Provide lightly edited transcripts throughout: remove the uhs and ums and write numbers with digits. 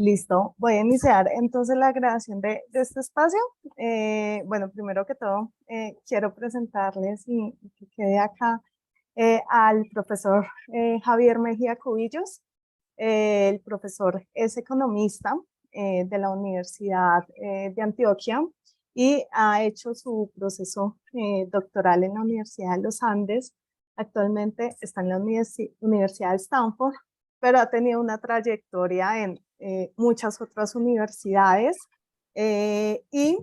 Listo, voy a iniciar entonces la grabación de este espacio. Bueno, primero que todo, quiero presentarles y que quede acá al profesor Javier Mejía Cubillos. El profesor es economista de la Universidad de Antioquia y ha hecho su proceso doctoral en la Universidad de los Andes. Actualmente está en la Universidad de Stanford, pero ha tenido una trayectoria en muchas otras universidades y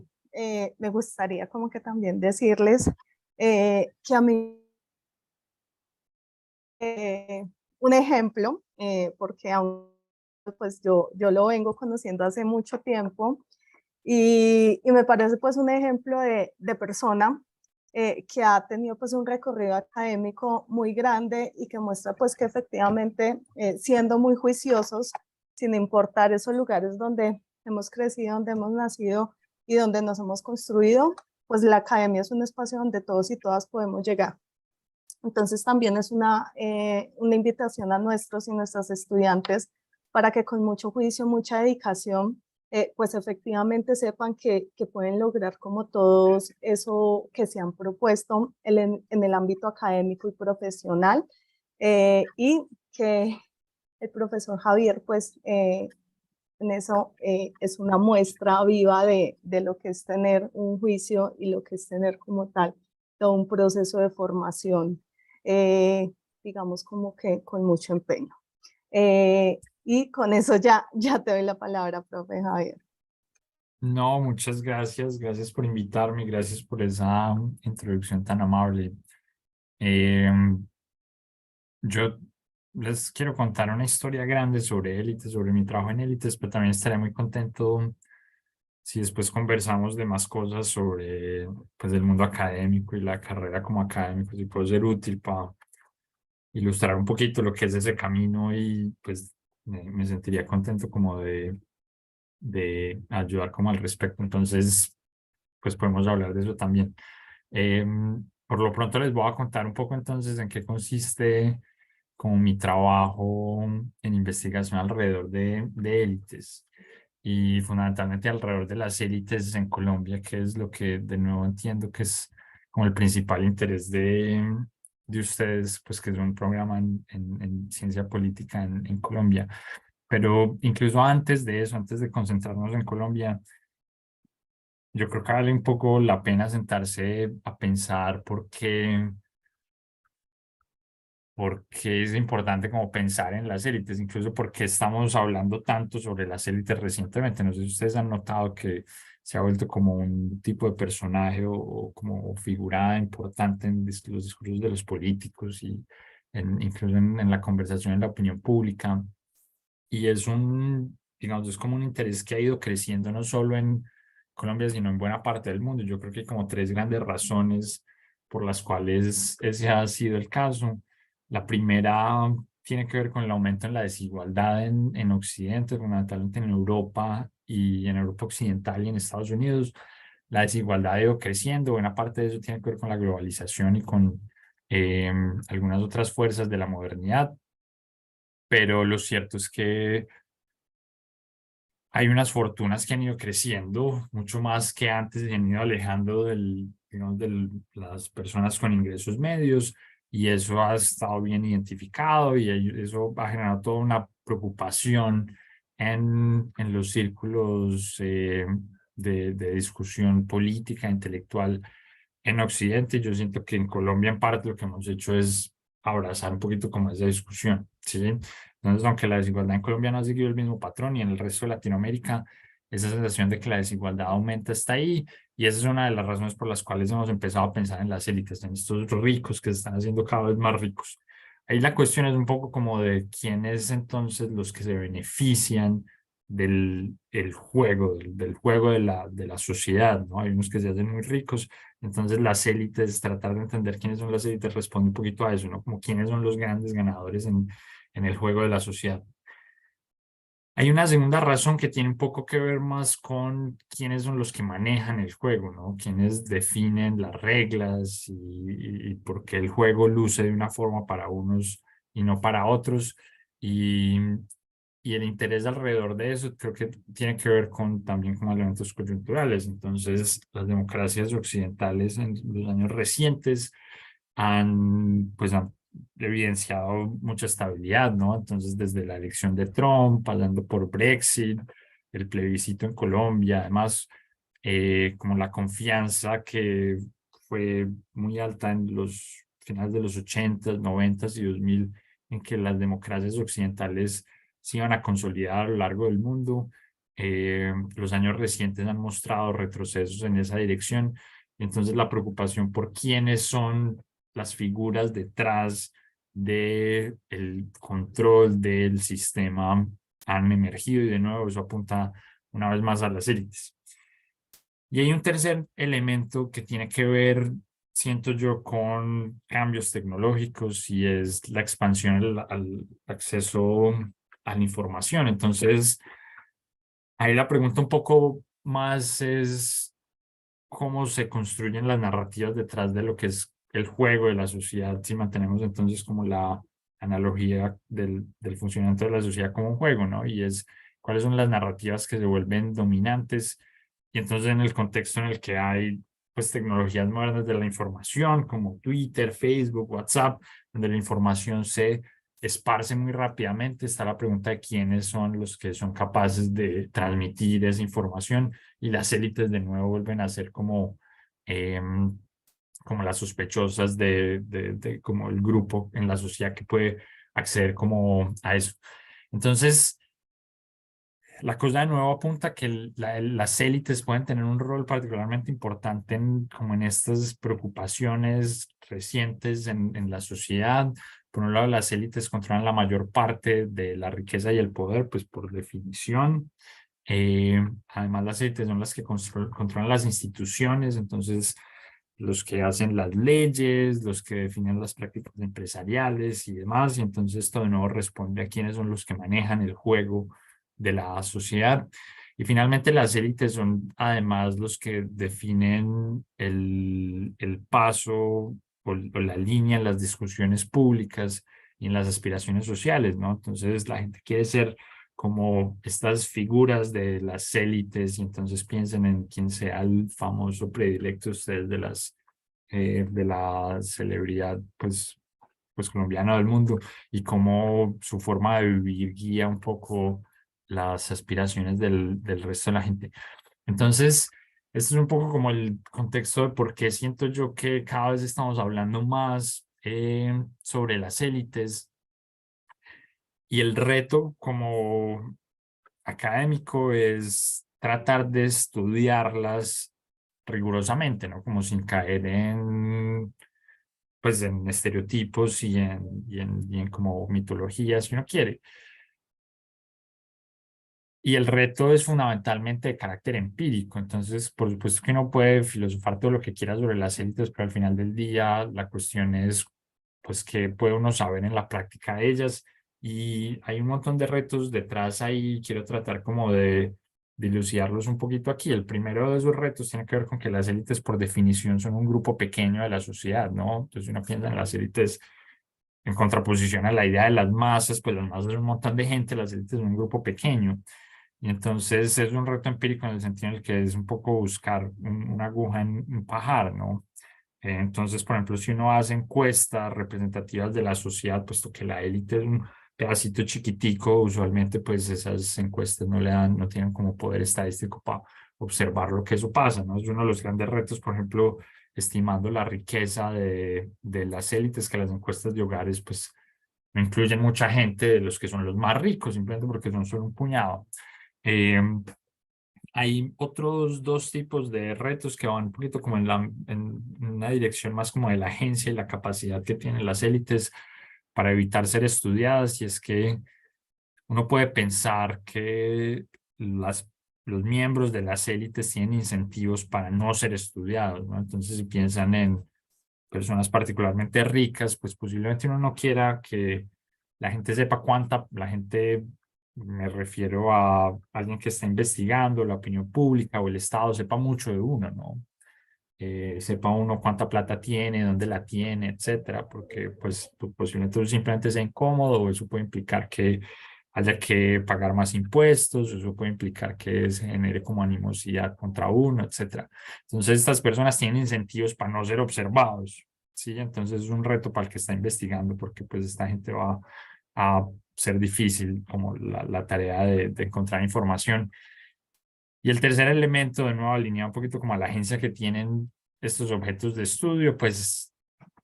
me gustaría como que también decirles que a mí un ejemplo, porque aún pues yo lo vengo conociendo hace mucho tiempo y me parece pues un ejemplo de persona que ha tenido pues un recorrido académico muy grande y que muestra pues que efectivamente siendo muy juiciosos, sin importar esos lugares donde hemos crecido, donde hemos nacido y donde nos hemos construido, pues la academia es un espacio donde todos y todas podemos llegar. Entonces también es una invitación a nuestros y nuestras estudiantes para que con mucho juicio, mucha dedicación, pues efectivamente sepan que pueden lograr como todos eso que se han propuesto en el ámbito académico y profesional y que el profesor Javier pues en eso es una muestra viva de lo que es tener un juicio y lo que es tener como tal todo un proceso de formación, digamos como que con mucho empeño. Y con eso ya te doy la palabra, profe Javier. No, muchas gracias. Gracias por invitarme. Gracias por esa introducción tan amable. Eh, yo les quiero contar una historia grande sobre élites, sobre mi trabajo en élites, pero también estaré muy contento si después conversamos de más cosas sobre pues, el mundo académico y la carrera como académico, si puedo ser útil para ilustrar un poquito lo que es ese camino y pues me sentiría contento como de ayudar como al respecto. Entonces, pues podemos hablar de eso también. Por lo pronto les voy a contar un poco entonces en qué consiste como mi trabajo en investigación alrededor de élites y fundamentalmente alrededor de las élites en Colombia, que es lo que de nuevo entiendo que es como el principal interés de ustedes, pues que es un programa en ciencia política en Colombia. Pero incluso antes de eso, antes de concentrarnos en Colombia, yo creo que vale un poco la pena sentarse a pensar por qué es importante como pensar en las élites, incluso porque estamos hablando tanto sobre las élites recientemente. No sé si ustedes han notado que se ha vuelto como un tipo de personaje o como figura importante en los discursos de los políticos y incluso en la conversación en la opinión pública. Y es digamos, es como un interés que ha ido creciendo no solo en Colombia, sino en buena parte del mundo. Yo creo que hay como tres grandes razones por las cuales ese ha sido el caso. La primera tiene que ver con el aumento en la desigualdad en Occidente, fundamentalmente en Europa y en Europa Occidental y en Estados Unidos. La desigualdad ha ido creciendo. Buena parte de eso tiene que ver con la globalización y con algunas otras fuerzas de la modernidad. Pero lo cierto es que hay unas fortunas que han ido creciendo mucho más que antes, se han ido alejando digamos, las personas con ingresos medios y eso ha estado bien identificado y eso ha generado toda una preocupación en los círculos de discusión política, intelectual en Occidente. Yo siento que en Colombia en parte lo que hemos hecho es abrazar un poquito como esa discusión, ¿sí? Entonces, aunque la desigualdad en Colombia no ha seguido el mismo patrón y en el resto de Latinoamérica, esa sensación de que la desigualdad aumenta está ahí y esa es una de las razones por las cuales hemos empezado a pensar en las élites, en estos ricos que se están haciendo cada vez más ricos. Ahí la cuestión es un poco como de quiénes entonces los que se benefician del juego, del juego de la sociedad, ¿no? Hay unos que se hacen muy ricos, entonces las élites, tratar de entender quiénes son las élites responde un poquito a eso, ¿no? Como quiénes son los grandes ganadores en el juego de la sociedad. Hay una segunda razón que tiene un poco que ver más con quiénes son los que manejan el juego, ¿no? Quiénes definen las reglas y por qué el juego luce de una forma para unos y no para otros. Y y el interés alrededor de eso creo que tiene que ver con también con elementos coyunturales. Entonces, las democracias occidentales en los años recientes han evidenciado mucha estabilidad, ¿no? Entonces, desde la elección de Trump, pasando por Brexit, el plebiscito en Colombia, además, como la confianza que fue muy alta en los finales de los 80, 90 y 2000, en que las democracias occidentales se iban a consolidar a lo largo del mundo. Los años recientes han mostrado retrocesos en esa dirección. Entonces, la preocupación por quiénes son las figuras detrás del control del sistema han emergido y de nuevo eso apunta una vez más a las élites. Y hay un tercer elemento que tiene que ver, siento yo, con cambios tecnológicos y es la expansión al acceso a la información. Entonces, ahí la pregunta un poco más es cómo se construyen las narrativas detrás de lo que es el juego de la sociedad, si mantenemos entonces como la analogía del funcionamiento de la sociedad como un juego, ¿no? Y es cuáles son las narrativas que se vuelven dominantes. Y entonces en el contexto en el que hay pues tecnologías modernas de la información como Twitter, Facebook, WhatsApp, donde la información se esparce muy rápidamente, está la pregunta de quiénes son los que son capaces de transmitir esa información y las élites de nuevo vuelven a ser como las sospechosas de como el grupo en la sociedad que puede acceder como a eso. Entonces, la cosa de nuevo apunta que las élites pueden tener un rol particularmente importante como en estas preocupaciones recientes en la sociedad. Por un lado, las élites controlan la mayor parte de la riqueza y el poder, pues por definición. Además, las élites son las que controlan las instituciones, entonces los que hacen las leyes, los que definen las prácticas empresariales y demás, y entonces esto de nuevo responde a quiénes son los que manejan el juego de la sociedad. Y finalmente las élites son además los que definen el paso o la línea en las discusiones públicas y en las aspiraciones sociales, ¿no? Entonces la gente quiere ser como estas figuras de las élites y entonces piensen en quién sea el famoso predilecto de ustedes de la celebridad pues colombiana del mundo y cómo su forma de vivir guía un poco las aspiraciones del resto de la gente. Entonces, este es un poco como el contexto de por qué siento yo que cada vez estamos hablando más sobre las élites y el reto como académico es tratar de estudiarlas rigurosamente, ¿no? Como sin caer pues, en estereotipos y en como mitologías, si uno quiere. Y el reto es fundamentalmente de carácter empírico. Entonces, por supuesto que uno puede filosofar todo lo que quiera sobre las élites, pero al final del día la cuestión es, pues, qué puede uno saber en la práctica de ellas. Y hay un montón de retos detrás ahí. Quiero tratar como de dilucidarlos un poquito aquí. El primero de esos retos tiene que ver con que las élites, por definición, son un grupo pequeño de la sociedad, ¿no? Entonces, uno piensa en las élites en contraposición a la idea de las masas, pues las masas son un montón de gente, las élites son un grupo pequeño. Y entonces es un reto empírico en el sentido en el que es un poco buscar una aguja en un pajar, ¿no? Entonces, por ejemplo, si uno hace encuestas representativas de la sociedad, puesto que la élite es un pedacito chiquitico, usualmente pues esas encuestas no tienen como poder estadístico para observar lo que eso pasa, ¿no? Es uno de los grandes retos, por ejemplo, estimando la riqueza de las élites, que las encuestas de hogares pues no incluyen mucha gente de los que son los más ricos, simplemente porque son solo un puñado. Eh, Hay otros dos tipos de retos que van un poquito como en una dirección más como de la agencia y la capacidad que tienen las élites para evitar ser estudiadas, y es que uno puede pensar que los miembros de las élites tienen incentivos para no ser estudiados, ¿no? Entonces, si piensan en personas particularmente ricas, pues posiblemente uno no quiera que la gente sepa la gente, me refiero a alguien que está investigando, la opinión pública o el Estado sepa mucho de uno, ¿no? Sepa uno cuánta plata tiene, dónde la tiene, etcétera, porque pues posiblemente uno simplemente sea incómodo o eso puede implicar que haya que pagar más impuestos, eso puede implicar que se genere como animosidad contra uno, etcétera. Entonces estas personas tienen incentivos para no ser observados, ¿sí? Entonces es un reto para el que está investigando porque pues esta gente va a ser difícil como la tarea de encontrar información. Y el tercer elemento, de nuevo alineado un poquito como a la agencia que tienen estos objetos de estudio, pues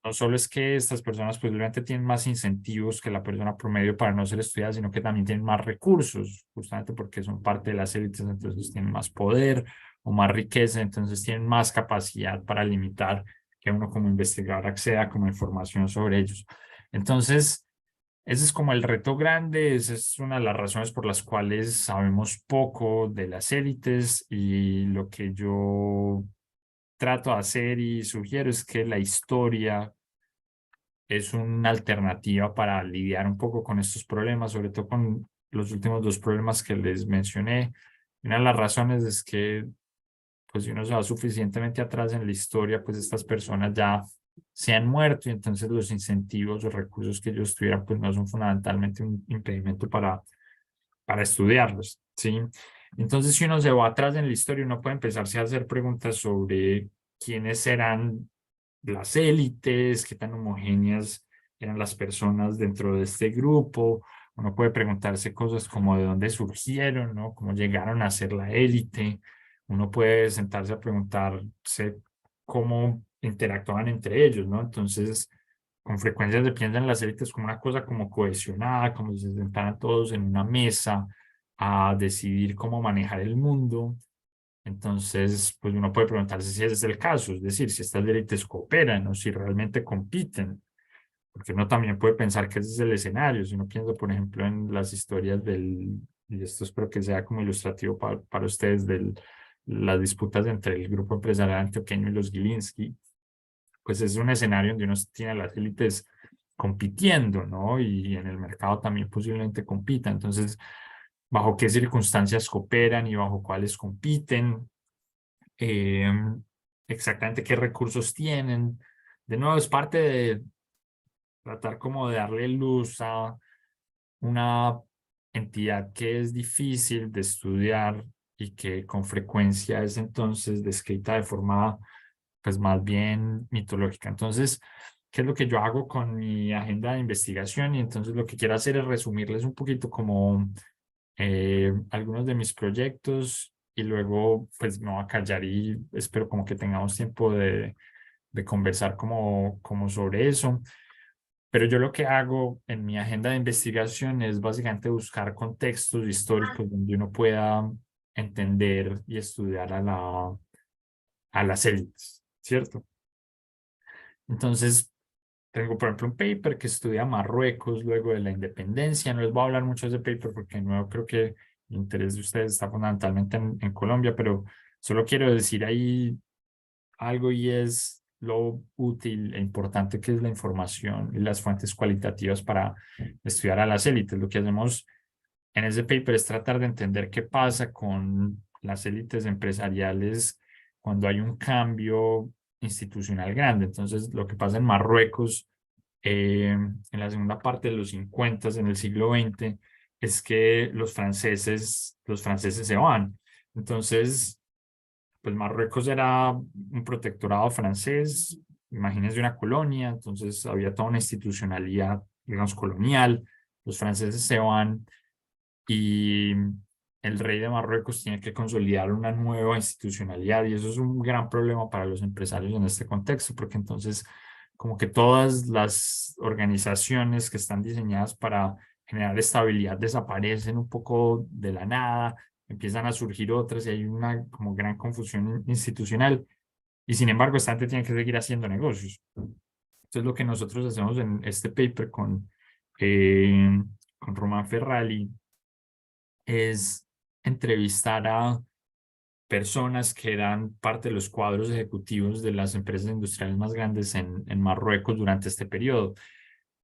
no solo es que estas personas pues obviamente tienen más incentivos que la persona promedio para no ser estudiadas, sino que también tienen más recursos, justamente porque son parte de las élites, entonces tienen más poder o más riqueza, entonces tienen más capacidad para limitar que uno como investigador acceda como información sobre ellos. Entonces, ese es como el reto grande, esa es una de las razones por las cuales sabemos poco de las élites y lo que yo trato de hacer y sugiero es que la historia es una alternativa para lidiar un poco con estos problemas, sobre todo con los últimos dos problemas que les mencioné. Una de las razones es que pues si uno se va suficientemente atrás en la historia, pues estas personas ya se han muerto y entonces los incentivos o recursos que ellos tuvieran pues no son fundamentalmente un impedimento para estudiarlos, ¿sí? Entonces si uno se va atrás en la historia, uno puede empezarse a hacer preguntas sobre quiénes eran las élites, qué tan homogéneas eran las personas dentro de este grupo. Uno puede preguntarse cosas como de dónde surgieron, ¿no? Cómo llegaron a ser la élite. Uno puede sentarse a preguntarse cómo interactuaban entre ellos, ¿no? Entonces, con frecuencia se piensan las élites como una cosa como cohesionada, como si se sentaran todos en una mesa a decidir cómo manejar el mundo. Entonces, pues uno puede preguntarse si ese es el caso, es decir, si estas élites cooperan o si realmente compiten, porque uno también puede pensar que ese es el escenario. Si uno piensa, por ejemplo, en las historias y esto espero que sea como ilustrativo para ustedes, las disputas entre el grupo empresarial antioqueño y los Gilinski, pues es un escenario donde uno tiene a las élites compitiendo, ¿no? Y en el mercado también posiblemente compita. Entonces, ¿bajo qué circunstancias cooperan y bajo cuáles compiten? eh, Exactamente qué recursos tienen. De nuevo, es parte de tratar como de darle luz a una entidad que es difícil de estudiar y que con frecuencia es entonces descrita de forma pues más bien mitológica. Entonces, ¿qué es lo que yo hago con mi agenda de investigación? Y entonces lo que quiero hacer es resumirles un poquito como algunos de mis proyectos y luego pues me voy a callar y espero como que tengamos tiempo de conversar como sobre eso. Pero yo lo que hago en mi agenda de investigación es básicamente buscar contextos históricos donde uno pueda entender y estudiar a las élites, ¿cierto? Entonces, tengo, por ejemplo, un paper que estudia Marruecos luego de la independencia. No les voy a hablar mucho de ese paper porque no creo que el interés de ustedes está fundamentalmente en Colombia, pero solo quiero decir ahí algo y es lo útil e importante que es la información y las fuentes cualitativas para estudiar a las élites. Lo que hacemos en ese paper es tratar de entender qué pasa con las élites empresariales cuando hay un cambio institucional grande. Entonces, lo que pasa en Marruecos en la segunda parte de los 50, en el siglo XX, es que los franceses se van. Entonces, pues Marruecos era un protectorado francés, imagínense una colonia, entonces había toda una institucionalidad, digamos, colonial. Los franceses se van y el rey de Marruecos tiene que consolidar una nueva institucionalidad y eso es un gran problema para los empresarios en este contexto, porque entonces como que todas las organizaciones que están diseñadas para generar estabilidad desaparecen un poco de la nada, empiezan a surgir otras y hay una como gran confusión institucional y sin embargo esta gente tiene que seguir haciendo negocios. Entonces lo que nosotros hacemos en este paper con Román Ferrali es entrevistar a personas que eran parte de los cuadros ejecutivos de las empresas industriales más grandes en Marruecos durante este periodo.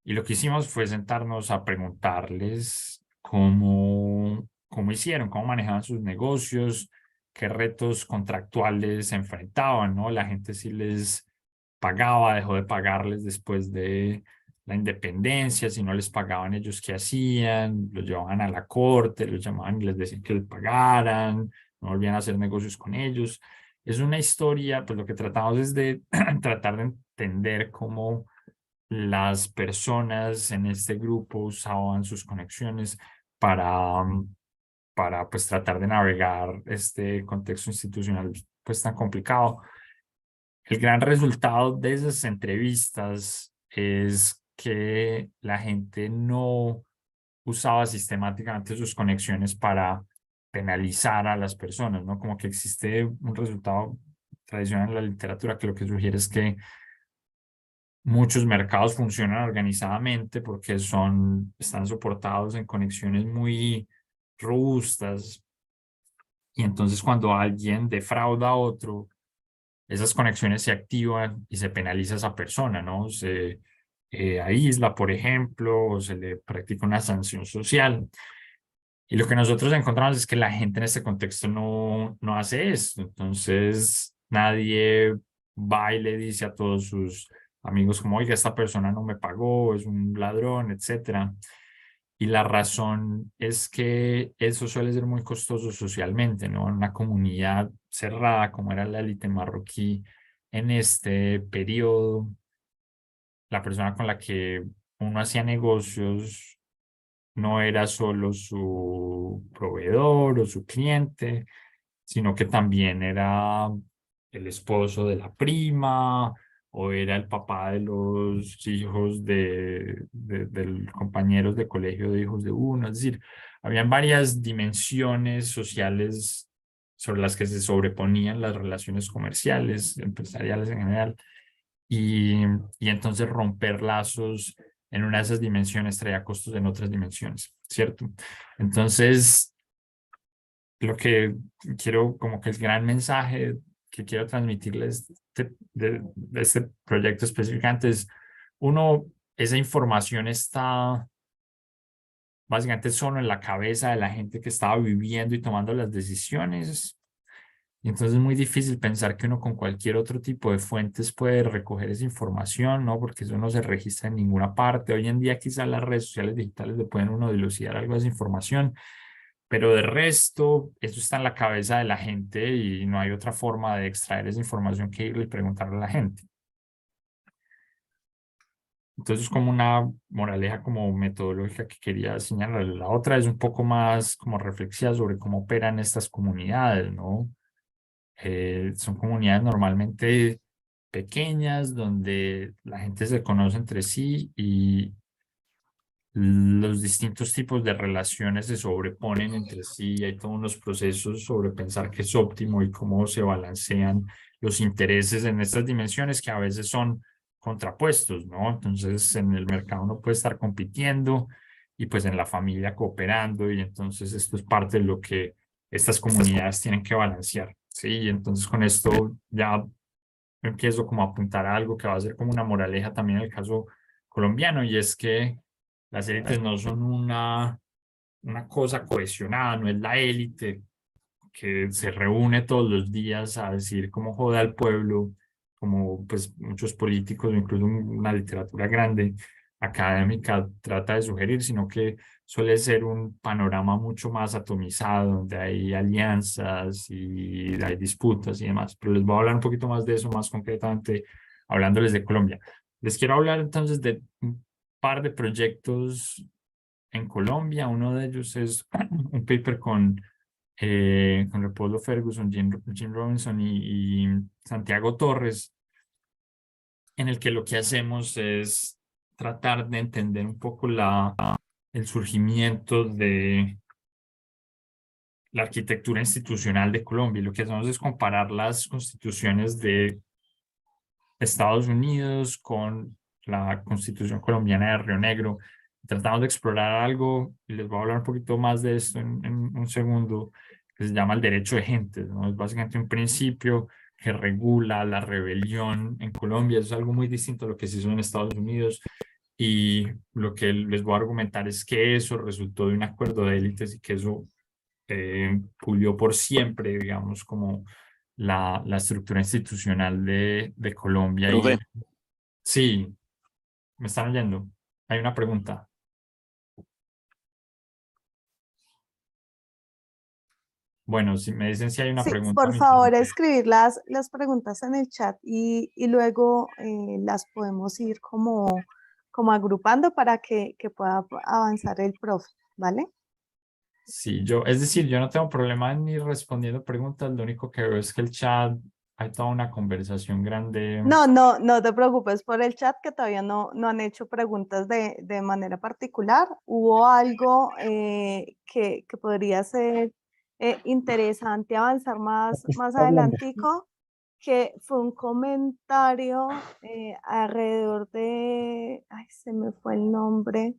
Y lo que hicimos fue sentarnos a preguntarles cómo hicieron, cómo manejaban sus negocios, qué retos contractuales se enfrentaban, ¿no? La gente sí les pagaba, dejó de pagarles después la independencia, si no les pagaban ellos qué hacían, los llevaban a la corte, los llamaban y les decían que les pagaran, no volvían a hacer negocios con ellos. Es una historia, pues lo que tratamos es de tratar de entender cómo las personas en este grupo usaban sus conexiones para, para pues tratar de navegar este contexto institucional pues tan complicado. El gran resultado de esas entrevistas es que la gente no usaba sistemáticamente sus conexiones para penalizar a las personas, ¿no? Como que existe un resultado tradicional en la literatura que lo que sugiere es que muchos mercados funcionan organizadamente porque están soportados en conexiones muy robustas, y entonces cuando alguien defrauda a otro, esas conexiones se activan y se penaliza a esa persona, ¿no? Se aísla, por ejemplo, o se le practica una sanción social. Y lo que nosotros encontramos es que la gente en este contexto no hace esto. Entonces, nadie va y le dice a todos sus amigos como, oiga, esta persona no me pagó, es un ladrón, etcétera. Y la razón es que eso suele ser muy costoso socialmente, ¿no? En una comunidad cerrada como era la élite marroquí en este periodo, la persona con la que uno hacía negocios no era solo su proveedor o su cliente, sino que también era el esposo de la prima o era el papá de los hijos de compañeros de colegio de hijos de uno. Es decir, habían varias dimensiones sociales sobre las que se sobreponían las relaciones comerciales, empresariales en general, y entonces romper lazos en una de esas dimensiones traía costos en otras dimensiones, ¿cierto? Entonces, lo que quiero, como que el gran mensaje que quiero transmitirles de este proyecto específicamente es, uno, esa información está básicamente solo en la cabeza de la gente que estaba viviendo y tomando las decisiones. Y entonces es muy difícil pensar que uno con cualquier otro tipo de fuentes puede recoger esa información, ¿no? Porque eso no se registra en ninguna parte. Hoy en día quizás las redes sociales digitales le pueden uno dilucidar algo de esa información, pero de resto, eso está en la cabeza de la gente y no hay otra forma de extraer esa información que irle y preguntarle a la gente. Entonces es como una moraleja como metodológica que quería señalar. La otra es un poco más como reflexiva sobre cómo operan estas comunidades, ¿no? Son comunidades normalmente pequeñas donde la gente se conoce entre sí y los distintos tipos de relaciones se sobreponen entre sí. Hay todos unos procesos sobre pensar qué es óptimo y cómo se balancean los intereses en estas dimensiones que a veces son contrapuestos, ¿no? Entonces en el mercado uno puede estar compitiendo y pues en la familia cooperando, y entonces esto es parte de lo que estas comunidades tienen que balancear, ¿sí? Y entonces con esto ya empiezo como a apuntar a algo que va a ser como una moraleja también en el caso colombiano, y es que las élites no son una cosa cohesionada, no es la élite que se reúne todos los días a decir cómo joda al pueblo, como pues muchos políticos o incluso una literatura grande académica trata de sugerir, sino que suele ser un panorama mucho más atomizado, donde hay alianzas y hay disputas y demás. Pero les voy a hablar un poquito más de eso, más concretamente, hablándoles de Colombia. Les quiero hablar entonces de un par de proyectos en Colombia. Uno de ellos es un paper con Leopoldo Ferguson, Jim Robinson y Santiago Torres, en el que lo que hacemos es tratar de entender un poco el surgimiento de la arquitectura institucional de Colombia. Y lo que hacemos es comparar las constituciones de Estados Unidos con la constitución colombiana de Río Negro. Tratamos de explorar algo, y les voy a hablar un poquito más de esto en un segundo, que se llama el derecho de gentes, ¿no? Es básicamente un principio que regula la rebelión en Colombia. Eso es algo muy distinto a lo que se hizo en Estados Unidos, y lo que les voy a argumentar es que eso resultó de un acuerdo de élites y que eso pulió por siempre, digamos, como la estructura institucional de Colombia. Profe, Y sí, ¿Me están oyendo? Hay una pregunta. Bueno, si me dicen si hay una Sí, pregunta por mientras... favor, escribir las preguntas en el chat y luego las podemos ir como agrupando para que pueda avanzar el profe, ¿vale? Sí, es decir, yo no tengo problema ni respondiendo preguntas, lo único que veo es que el chat, hay toda una conversación grande. No te preocupes por el chat que todavía no han hecho preguntas de manera particular. Hubo algo que podría ser interesante avanzar más adelantico, que fue un comentario alrededor de, ay, se me fue el nombre,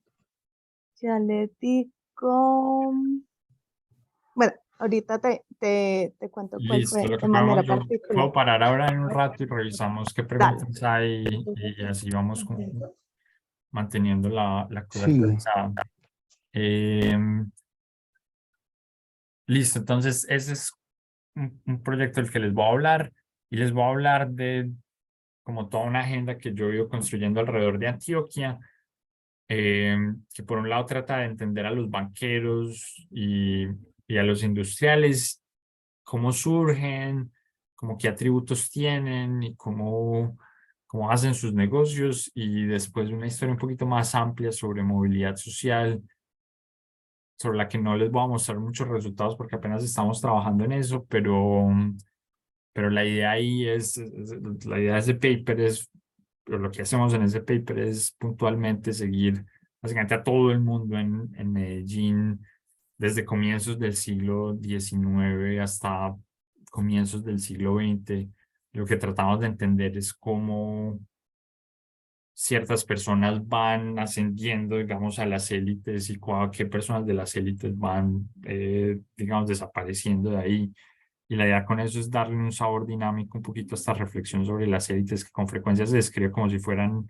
ya le digo. Bueno, ahorita te cuento cuál Listo, fue lo que de manera podemos, yo particular. puedo parar ahora en un rato y revisamos qué Dale. preguntas hay y así vamos como manteniendo la cosa Sí, actualizada. Listo, entonces ese es un proyecto del que les voy a hablar y les voy a hablar de como toda una agenda que yo he ido construyendo alrededor de Antioquia, que por un lado trata de entender a los banqueros y a los industriales, cómo surgen, como qué atributos tienen y cómo hacen sus negocios, y después una historia un poquito más amplia sobre movilidad social, sobre la que no les voy a mostrar muchos resultados porque apenas estamos trabajando en eso, pero la idea ahí la idea de ese paper es, o lo que hacemos en ese paper es puntualmente seguir básicamente a todo el mundo en Medellín desde comienzos del siglo XIX hasta comienzos del siglo XX. Lo que tratamos de entender es cómo ciertas personas van ascendiendo, digamos, a las élites y qué personas de las élites van, digamos, desapareciendo de ahí. Y la idea con eso es darle un sabor dinámico un poquito a esta reflexión sobre las élites, que con frecuencia se describe como si fueran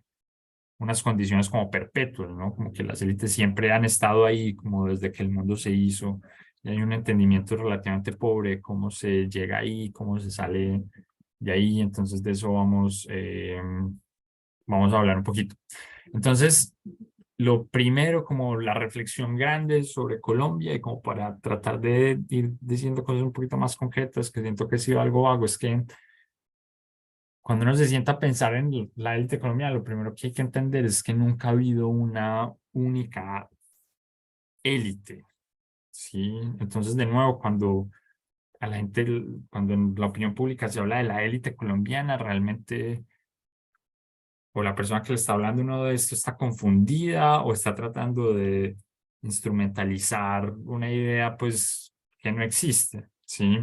unas condiciones como perpetuas, ¿no? Como que las élites siempre han estado ahí, como desde que el mundo se hizo, y hay un entendimiento relativamente pobre de cómo se llega ahí, cómo se sale de ahí. Entonces de eso vamos a hablar un poquito. Entonces, lo primero, como la reflexión grande sobre Colombia y como para tratar de ir diciendo cosas un poquito más concretas, que siento que he sido algo vago, es que cuando uno se sienta a pensar en la élite colombiana, lo primero que hay que entender es que nunca ha habido una única élite, ¿sí? Entonces, de nuevo, cuando a la gente, cuando en la opinión pública se habla de la élite colombiana, realmente o la persona que le está hablando uno de esto está confundida o está tratando de instrumentalizar una idea pues que no existe, ¿sí?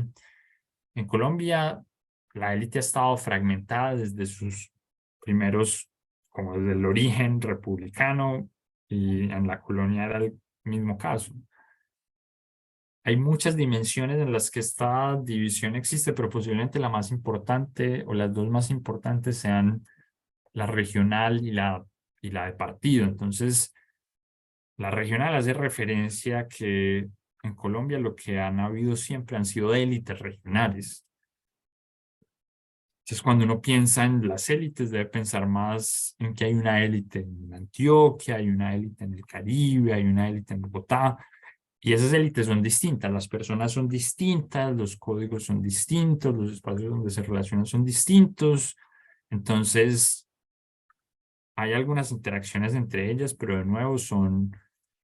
En Colombia la élite ha estado fragmentada desde sus primeros, como desde el origen republicano, y en la colonia era el mismo caso. Hay muchas dimensiones en las que esta división existe, pero posiblemente la más importante o las dos más importantes sean la regional y la de partido. Entonces, la regional hace referencia a que en Colombia lo que han habido siempre han sido élites regionales. Entonces, cuando uno piensa en las élites, debe pensar más en que hay una élite en Antioquia, hay una élite en el Caribe, hay una élite en Bogotá, y esas élites son distintas, las personas son distintas, los códigos son distintos, los espacios donde se relacionan son distintos. Entonces, hay algunas interacciones entre ellas, pero de nuevo son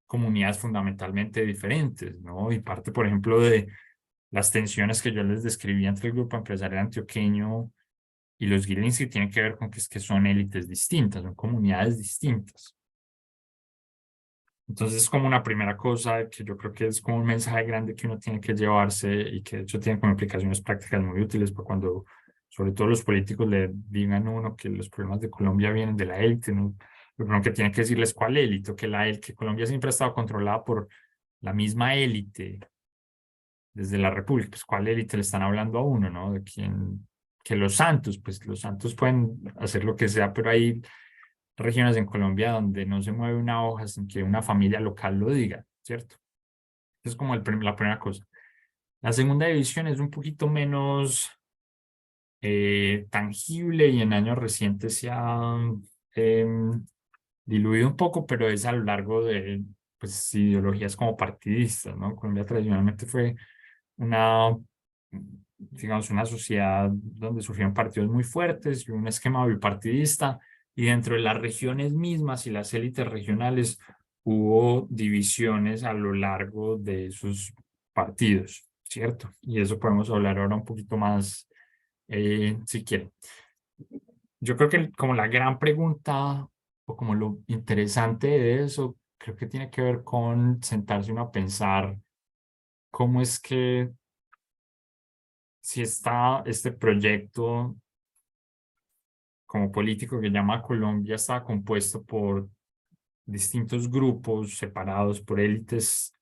comunidades fundamentalmente diferentes, ¿no? Y parte, por ejemplo, de las tensiones que yo les describí entre el grupo empresarial antioqueño y los Gilinski tienen que ver con que es que son élites distintas, son comunidades distintas. Entonces es como una primera cosa que yo creo que es como un mensaje grande que uno tiene que llevarse y que de hecho tiene como implicaciones prácticas muy útiles para cuando sobre todo los políticos le digan a uno que los problemas de Colombia vienen de la élite, ¿no? Lo primero que tiene que decirles cuál élite, o que Colombia siempre ha estado controlada por la misma élite desde la República. Pues cuál élite le están hablando a uno, ¿no? De quién, que los santos, pues los santos pueden hacer lo que sea, pero hay regiones en Colombia donde no se mueve una hoja sin que una familia local lo diga, ¿cierto? Es como la primera cosa. La segunda división es un poquito menos tangible y en años recientes se ha diluido un poco, pero es a lo largo de pues, ideologías como partidistas, ¿no? Colombia tradicionalmente fue una, digamos, una sociedad donde surgieron partidos muy fuertes y un esquema bipartidista, y dentro de las regiones mismas y las élites regionales hubo divisiones a lo largo de esos partidos, ¿cierto? Y eso podemos hablar ahora un poquito más, si quieren. Yo creo que como la gran pregunta o como lo interesante de eso, creo que tiene que ver con sentarse uno a pensar cómo es que si está este proyecto como político que llama Colombia está compuesto por distintos grupos separados por élites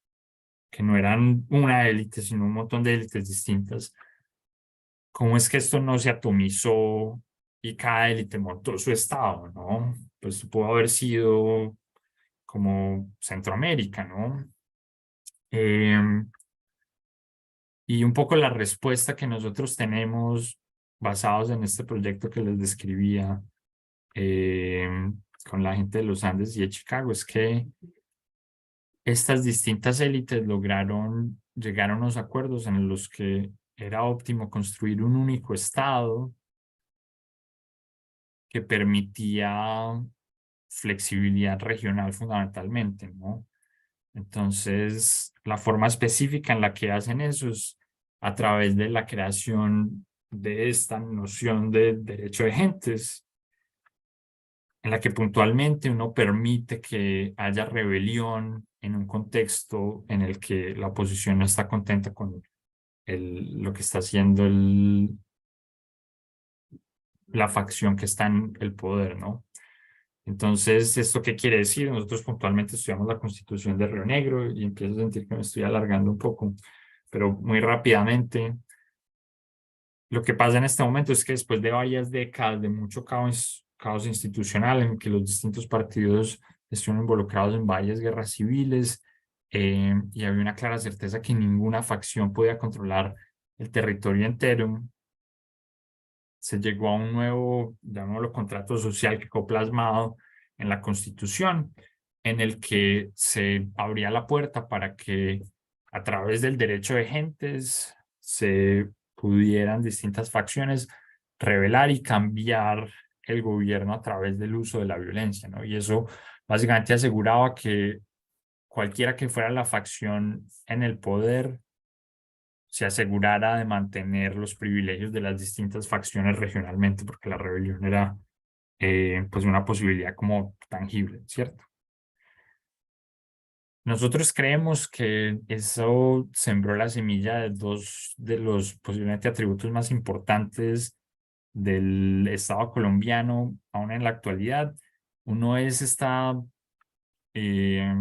que no eran una élite, sino un montón de élites distintas. ¿Cómo es que esto no se atomizó y cada élite montó su estado, ¿no? Pues pudo haber sido como Centroamérica, ¿no? Eh, y un poco la respuesta que nosotros tenemos basados en este proyecto que les describía eh, con la gente de los Andes y de Chicago es que estas distintas élites lograron llegar a unos acuerdos en los que era óptimo construir un único estado que permitía flexibilidad regional fundamentalmente, ¿no? Entonces, la forma específica en la que hacen eso es a través de la creación de esta noción de derecho de gentes, en la que puntualmente uno permite que haya rebelión en un contexto en el que la oposición no está contenta con lo que está haciendo la facción que está en el poder, ¿no? Entonces, ¿esto qué quiere decir? Nosotros puntualmente estudiamos la Constitución de Río Negro y empiezo a sentir que me estoy alargando un poco, pero muy rápidamente. Lo que pasa en este momento es que después de varias décadas de mucho caos institucional en que los distintos partidos estuvieron involucrados en varias guerras civiles y había una clara certeza que ninguna facción podía controlar el territorio entero, se llegó a un nuevo, llamémoslo, contrato social que quedó plasmado en la Constitución, en el que se abría la puerta para que a través del derecho de gentes se pudieran distintas facciones revelar y cambiar el gobierno a través del uso de la violencia, ¿no? Y eso básicamente aseguraba que cualquiera que fuera la facción en el poder se asegurara de mantener los privilegios de las distintas facciones regionalmente, porque la rebelión era pues una posibilidad como tangible, ¿cierto? Nosotros creemos que eso sembró la semilla de dos de los posiblemente atributos más importantes del Estado colombiano, aún en la actualidad. Uno es esta eh,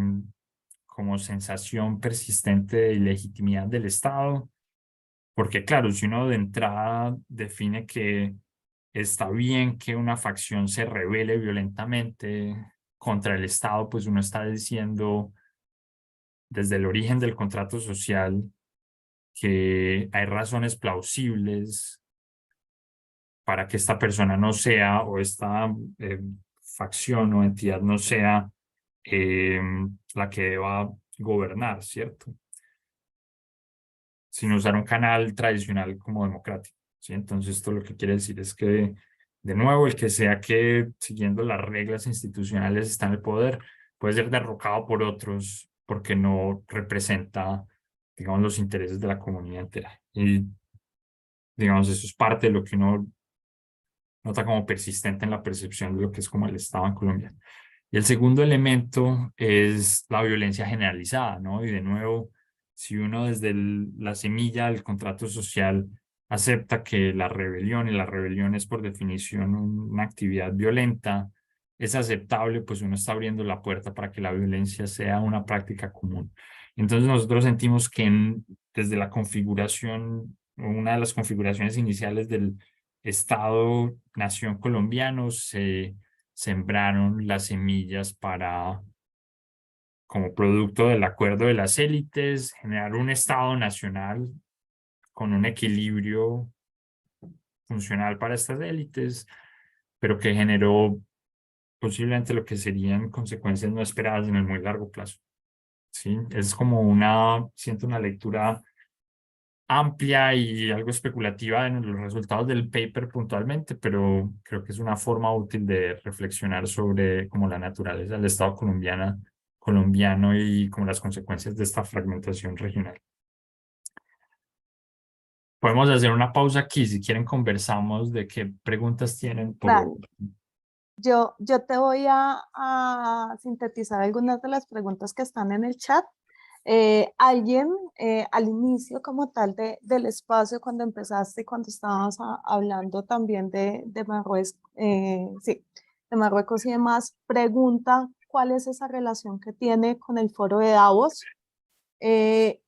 como sensación persistente de ilegitimidad del Estado, porque claro, si uno de entrada define que está bien que una facción se rebele violentamente contra el Estado, pues uno está diciendo desde el origen del contrato social que hay razones plausibles para que esta persona no sea o esta facción o entidad no sea eh, la que deba gobernar, ¿cierto? Sin usar un canal tradicional como democrático, ¿sí? Entonces, esto lo que quiere decir es que, de nuevo, el que sea que siguiendo las reglas institucionales está en el poder, puede ser derrocado por otros porque no representa, digamos, los intereses de la comunidad entera. Y, digamos, eso es parte de lo que uno nota como persistente en la percepción de lo que es como el Estado en Colombia. Y el segundo elemento es la violencia generalizada, ¿no? Y de nuevo, si uno desde la semilla del contrato social acepta que la rebelión, y la rebelión es por definición una actividad violenta, es aceptable, pues uno está abriendo la puerta para que la violencia sea una práctica común. Entonces nosotros sentimos que desde la configuración, una de las configuraciones iniciales del Estado-nación colombiano se sembraron las semillas para, como producto del acuerdo de las élites, generar un Estado nacional con un equilibrio funcional para estas élites, pero que generó posiblemente lo que serían consecuencias no esperadas en el muy largo plazo. ¿Sí? Es como una, siento una lectura amplia y algo especulativa en los resultados del paper puntualmente, pero creo que es una forma útil de reflexionar sobre como la naturaleza del Estado colombiano y como las consecuencias de esta fragmentación regional. Podemos hacer una pausa aquí, si quieren conversamos de qué preguntas tienen por... Dale. Yo te voy a sintetizar algunas de las preguntas que están en el chat. Alguien al inicio como tal del espacio, cuando empezaste, cuando estabas hablando también de Marruecos, sí, de Marruecos y demás, pregunta cuál es esa relación que tiene con el foro de Davos.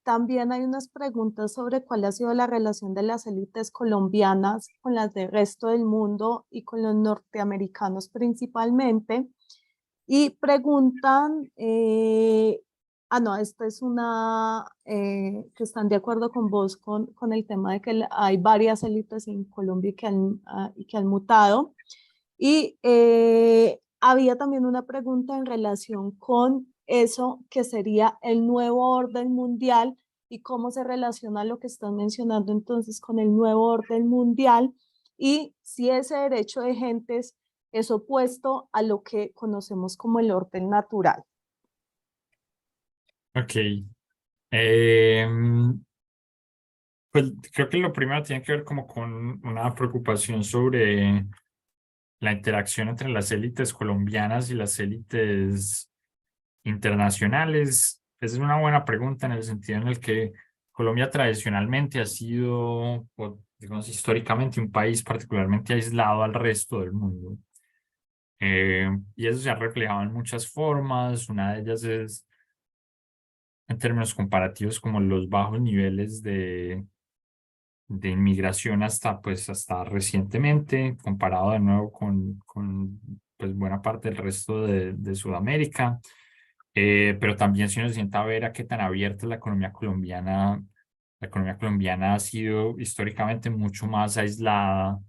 También hay unas preguntas sobre cuál ha sido la relación de las élites colombianas con las del resto del mundo y con los norteamericanos principalmente. Y preguntan, no, esta es una que están de acuerdo con vos con el tema de que hay varias élites en Colombia y que han mutado. Y había también una pregunta en relación con eso que sería el nuevo orden mundial y cómo se relaciona lo que están mencionando entonces con el nuevo orden mundial y si ese derecho de gentes es opuesto a lo que conocemos como el orden natural. Ok. Em, pues creo que lo primero tiene que ver como con una preocupación sobre la interacción entre las élites colombianas y las élites internacionales. Esa es una buena pregunta en el sentido en el que Colombia tradicionalmente ha sido, o digamos, históricamente un país particularmente aislado al resto del mundo. Y eso se ha reflejado en muchas formas. Una de ellas es, en términos comparativos, como los bajos niveles de inmigración hasta, pues, hasta recientemente, comparado de nuevo con pues, buena parte del resto de Sudamérica. Pero también si uno se sienta a ver a qué tan abierta es la economía colombiana ha sido históricamente mucho más aislada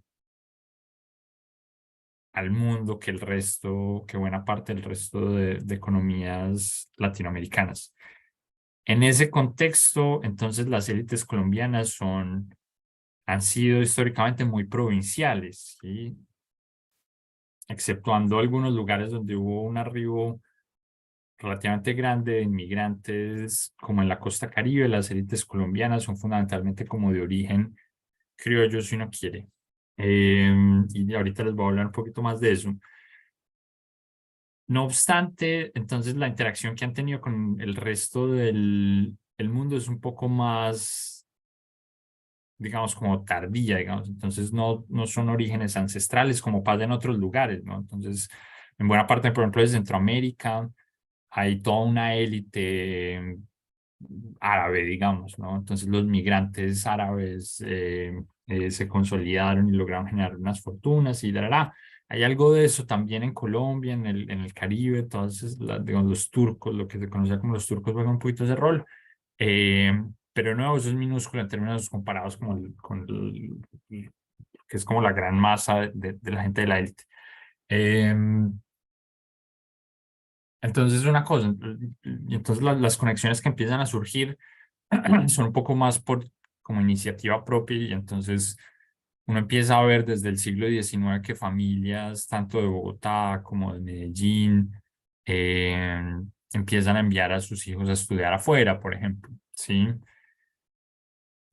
al mundo que el resto, que buena parte del resto de economías latinoamericanas. En ese contexto, entonces las élites colombianas han sido históricamente muy provinciales, ¿sí? Exceptuando algunos lugares donde hubo un arribo relativamente grande de inmigrantes, como en la costa Caribe, las élites colombianas son fundamentalmente como de origen criollo, si uno quiere. Y ahorita les voy a hablar un poquito más de eso. No obstante, entonces la interacción que han tenido con el resto el mundo es un poco más, digamos, como tardía, digamos. Entonces no son orígenes ancestrales como pasa en otros lugares, ¿no? Entonces, en buena parte, por ejemplo, de Centroamérica, hay toda una élite árabe, digamos, ¿no? Entonces los migrantes árabes se consolidaron y lograron generar unas fortunas y la. Hay algo de eso también en Colombia, en el Caribe, entonces, digamos, los turcos, lo que se conoce como los turcos juegan un poquito ese rol. Eh, pero de nuevo, eso es minúsculo en términos comparados que es como la gran masa de la gente de la élite. Entonces, una cosa, y entonces las conexiones que empiezan a surgir son un poco más por como iniciativa propia y entonces uno empieza a ver desde el siglo XIX que familias tanto de Bogotá como de Medellín eh, empiezan a enviar a sus hijos a estudiar afuera, por ejemplo, ¿sí?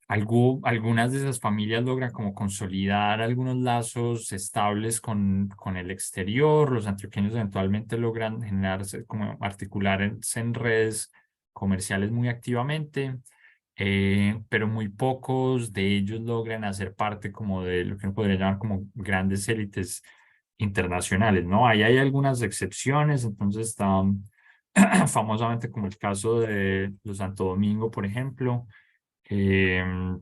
Algunas de esas familias logran como consolidar algunos lazos estables con el exterior. Los antioqueños eventualmente logran generarse, como articularse en redes comerciales muy activamente, pero muy pocos de ellos logran hacer parte como de lo que uno podría llamar como grandes élites internacionales, ¿no? Ahí hay algunas excepciones, entonces está famosamente como el caso de los Santo Domingo, por ejemplo. Em,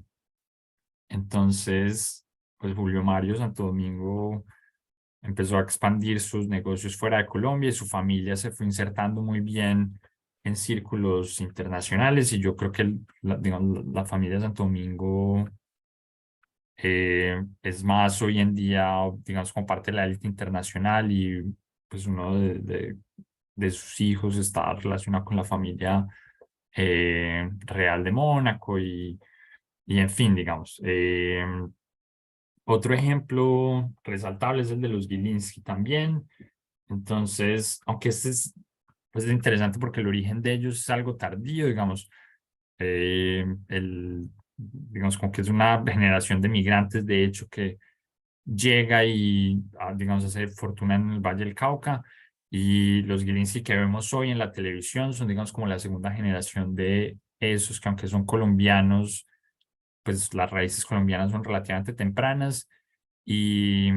entonces, pues Julio Mario Santo Domingo empezó a expandir sus negocios fuera de Colombia y su familia se fue insertando muy bien en círculos internacionales y yo creo que digamos, la familia Santo Domingo es más hoy en día, digamos, como parte de la élite internacional y pues uno de sus hijos está relacionado con la familia real de Mónaco y en fin, digamos. Otro ejemplo resaltable es el de los Gilinski también. Entonces, aunque este es, pues es interesante porque el origen de ellos es algo tardío, digamos, digamos como que es una generación de migrantes, de hecho, que llega y, digamos, hace fortuna en el Valle del Cauca. Y los Gilinski que vemos hoy en la televisión son, digamos, como la segunda generación de esos que aunque son colombianos, pues las raíces colombianas son relativamente tempranas y,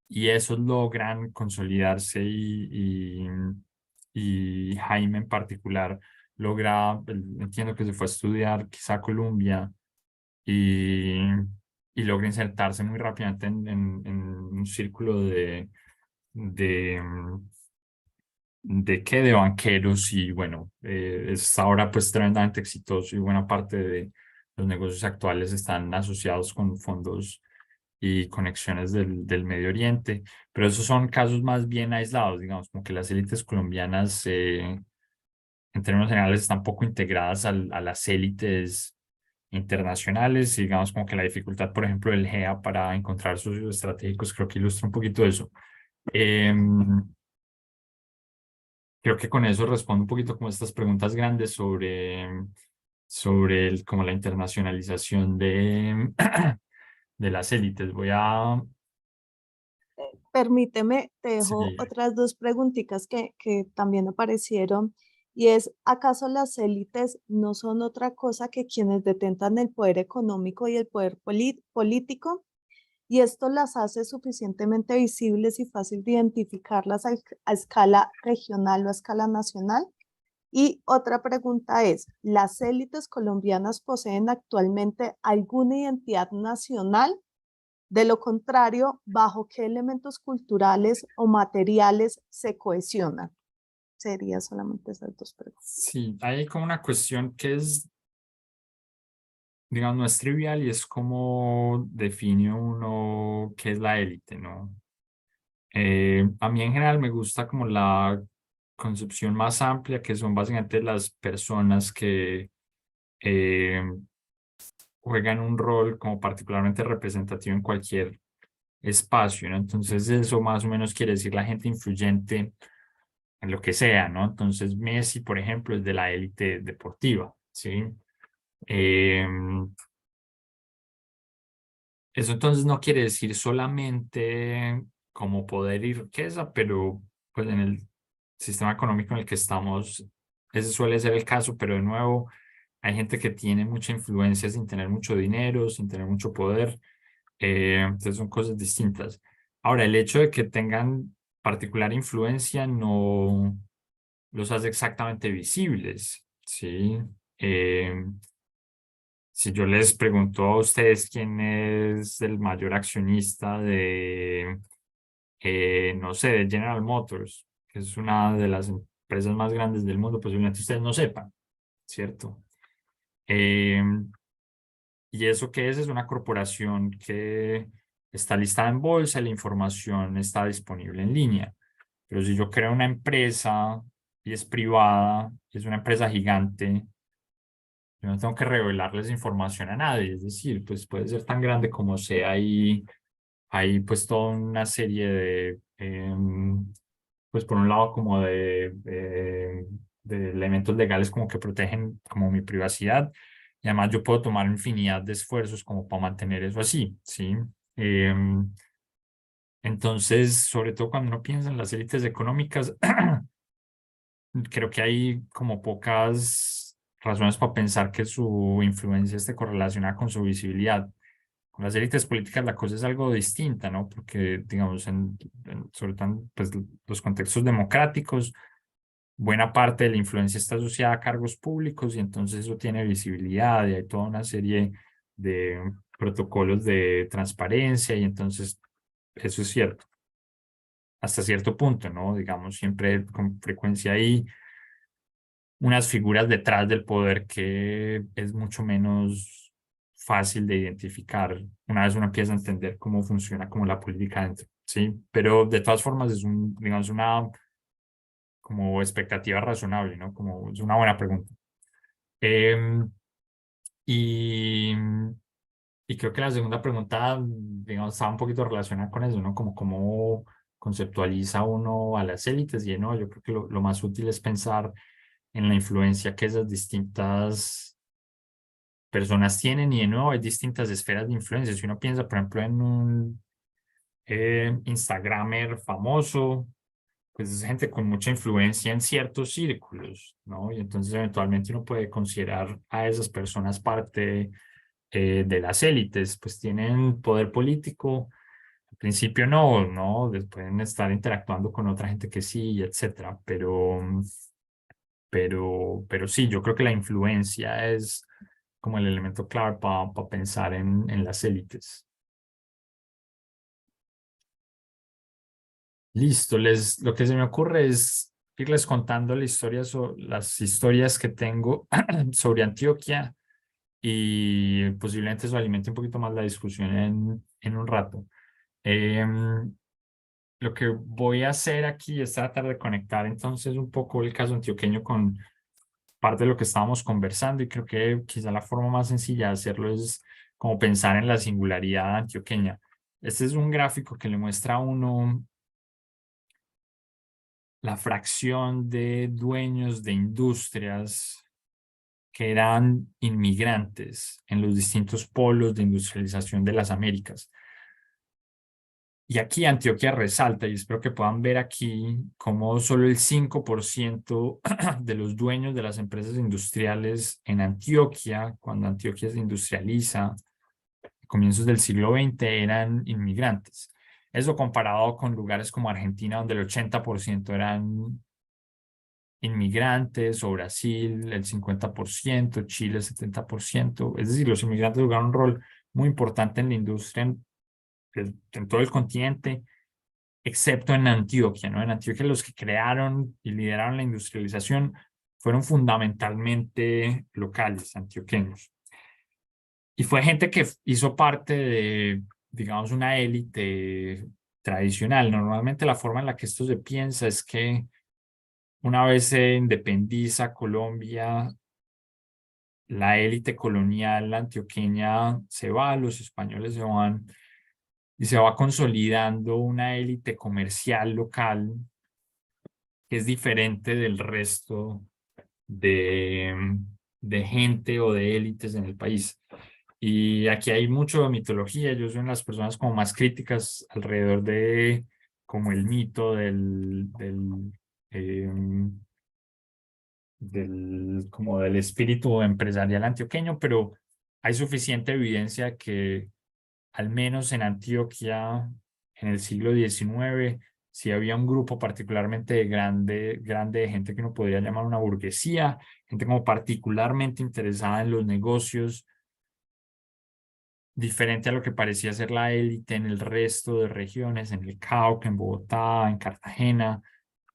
y esos logran consolidarse y Jaime en particular logra, entiendo que se fue a estudiar quizá a Colombia y, y logra insertarse muy rápidamente en un círculo de, de banqueros y bueno, es ahora pues tremendamente exitoso y buena parte de los negocios actuales están asociados con fondos y conexiones del Medio Oriente, pero esos son casos más bien aislados, digamos, como que las élites colombianas en términos generales están poco integradas a las élites internacionales, y digamos como que la dificultad, por ejemplo, del GEA para encontrar socios estratégicos creo que ilustra un poquito eso. Creo que con eso respondo un poquito como estas preguntas grandes sobre como la internacionalización de las élites. Voy a... Permíteme, te dejo Sí, otras dos preguntitas que también aparecieron, y es, ¿acaso las élites no son otra cosa que quienes detentan el poder económico y el poder político? Y esto las hace suficientemente visibles y fácil de identificarlas a escala regional o a escala nacional. Y otra pregunta es, ¿las élites colombianas poseen actualmente alguna identidad nacional? De lo contrario, ¿bajo qué elementos culturales o materiales se cohesionan? Sería solamente esas dos preguntas. sí, hay como una cuestión que es, digamos, no es trivial y es cómo define uno qué es la élite, ¿no? A mí en general me gusta como la concepción más amplia, que son básicamente las personas que eh, juegan un rol como particularmente representativo en cualquier espacio, ¿no? Entonces eso más o menos quiere decir la gente influyente en lo que sea, ¿no? Entonces Messi, por ejemplo, es de la élite deportiva, ¿sí? Eh, Eso entonces no quiere decir solamente como poder y riqueza, pero pues en el sistema económico en el que estamos, ese suele ser el caso, pero de nuevo hay gente que tiene mucha influencia sin tener mucho dinero, sin tener mucho poder, entonces son cosas distintas. Ahora, el hecho de que tengan particular influencia no los hace exactamente visibles, ¿sí? Eh, si yo les pregunto a ustedes quién es el mayor accionista no sé, de General Motors, que es una de las empresas más grandes del mundo, posiblemente ustedes no sepan, ¿cierto? Eh, ¿Y eso qué es? Es una corporación que está listada en bolsa y la información está disponible en línea. Pero si yo creo una empresa y es privada, y es una empresa gigante, yo no tengo que revelarles información a nadie, es decir, pues puede ser tan grande como sea y hay pues toda una serie pues por un lado como de elementos legales como que protegen como mi privacidad y además yo puedo tomar infinidad de esfuerzos como para mantener eso así, ¿sí? Em, entonces, sobre todo cuando uno piensa en las élites económicas, creo que hay como pocas razones para pensar que su influencia esté correlacionada con su visibilidad. Con las élites políticas la cosa es algo distinta, ¿no? Porque, digamos, sobre todo en pues, los contextos democráticos, buena parte de la influencia está asociada a cargos públicos y entonces eso tiene visibilidad y hay toda una serie de protocolos de transparencia y entonces eso es cierto. Hasta cierto punto, ¿no? Digamos, siempre con frecuencia hay unas figuras detrás del poder que es mucho menos fácil de identificar una vez uno empieza a entender cómo funciona como la política dentro ¿sí? Pero de todas formas es digamos, una como expectativa razonable, ¿no? Como es una buena pregunta. Em, y, y creo que la segunda pregunta, digamos, estaba un poquito relacionada con eso, ¿no? Como cómo conceptualiza uno a las élites y no, yo creo que lo más útil es pensar en la influencia que esas distintas personas tienen y de nuevo hay distintas esferas de influencia. Si uno piensa, por ejemplo, en un Instagramer famoso, pues es gente con mucha influencia en ciertos círculos, ¿no? Y entonces eventualmente uno puede considerar a esas personas parte de las élites, pues tienen poder político. Al principio no, pueden estar interactuando con otra gente que sí, etcétera, pero sí, yo creo que la influencia es como el elemento clave para pensar en las élites. Listo, lo que se me ocurre es irles contando la historia las historias que tengo sobre Antioquia y posiblemente eso alimente un poquito más la discusión en un rato. Em, lo que voy a hacer aquí es tratar de conectar entonces un poco el caso antioqueño con parte de lo que estábamos conversando y creo que quizá la forma más sencilla de hacerlo es como pensar en la singularidad antioqueña. Este es un gráfico que le muestra a uno la fracción de dueños de industrias que eran inmigrantes en los distintos polos de industrialización de las Américas. Y aquí Antioquia resalta, y espero que puedan ver aquí, cómo solo el 5% de los dueños de las empresas industriales en Antioquia, cuando Antioquia se industrializa, a comienzos del siglo XX, eran inmigrantes. Eso comparado con lugares como Argentina, donde el 80% eran inmigrantes, o Brasil el 50%, Chile el 70%. Es decir, los inmigrantes jugaron un rol muy importante en la industria en todo el continente, excepto en Antioquia, ¿no? En Antioquia los que crearon y lideraron la industrialización fueron fundamentalmente locales, antioqueños. Y fue gente que hizo parte de, digamos, una élite tradicional. Normalmente la forma en la que esto se piensa es que una vez se independiza Colombia, la élite colonial antioqueña se va, los españoles se van y se va consolidando una élite comercial local que es diferente del resto de, de gente o de élites en el país. Y aquí hay mucho de mitología. Yo soy una de las personas como más críticas alrededor de como el mito como del espíritu empresarial antioqueño, pero hay suficiente evidencia que al menos en Antioquia en el siglo XIX sí había un grupo particularmente grande de gente que uno podría llamar una burguesía, gente como particularmente interesada en los negocios, diferente a lo que parecía ser la élite en el resto de regiones, en el Cauca, en Bogotá, en Cartagena,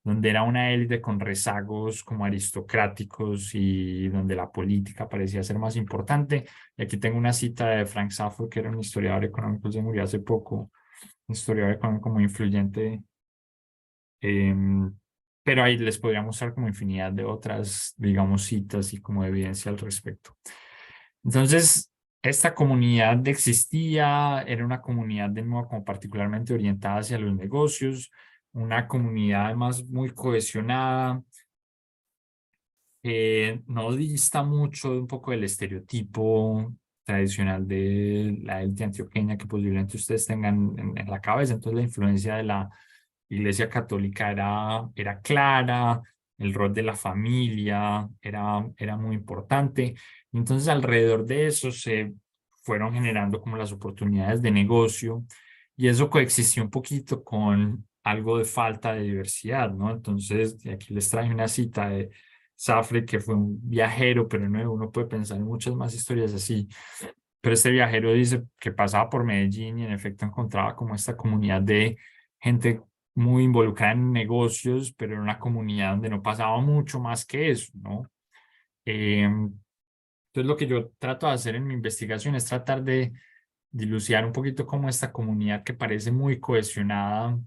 donde era una élite con rezagos como aristocráticos y donde la política parecía ser más importante. Y aquí tengo una cita de Frank Safford, que era un historiador económico, se murió hace poco, un historiador económico muy influyente, em, pero ahí les podría mostrar como infinidad de otras, digamos, citas y como evidencia al respecto. Entonces, esta comunidad existía, era una comunidad de nuevo como particularmente orientada hacia los negocios, una comunidad además muy cohesionada, no dista mucho de un poco del estereotipo tradicional de la élite antioqueña que posiblemente ustedes tengan en la cabeza. Entonces la influencia de la Iglesia Católica era clara, el rol de la familia era muy importante. Entonces alrededor de eso se fueron generando como las oportunidades de negocio y eso coexistió un poquito con algo de falta de diversidad, ¿no? Entonces, aquí les traje una cita de Safre, que fue un viajero, pero no, uno puede pensar en muchas más historias así. Pero este viajero dice que pasaba por Medellín y en efecto encontraba como esta comunidad de gente muy involucrada en negocios, pero en una comunidad donde no pasaba mucho más que eso, ¿no? Entonces lo que yo trato de hacer en mi investigación es tratar de dilucidar un poquito cómo esta comunidad que parece muy cohesionada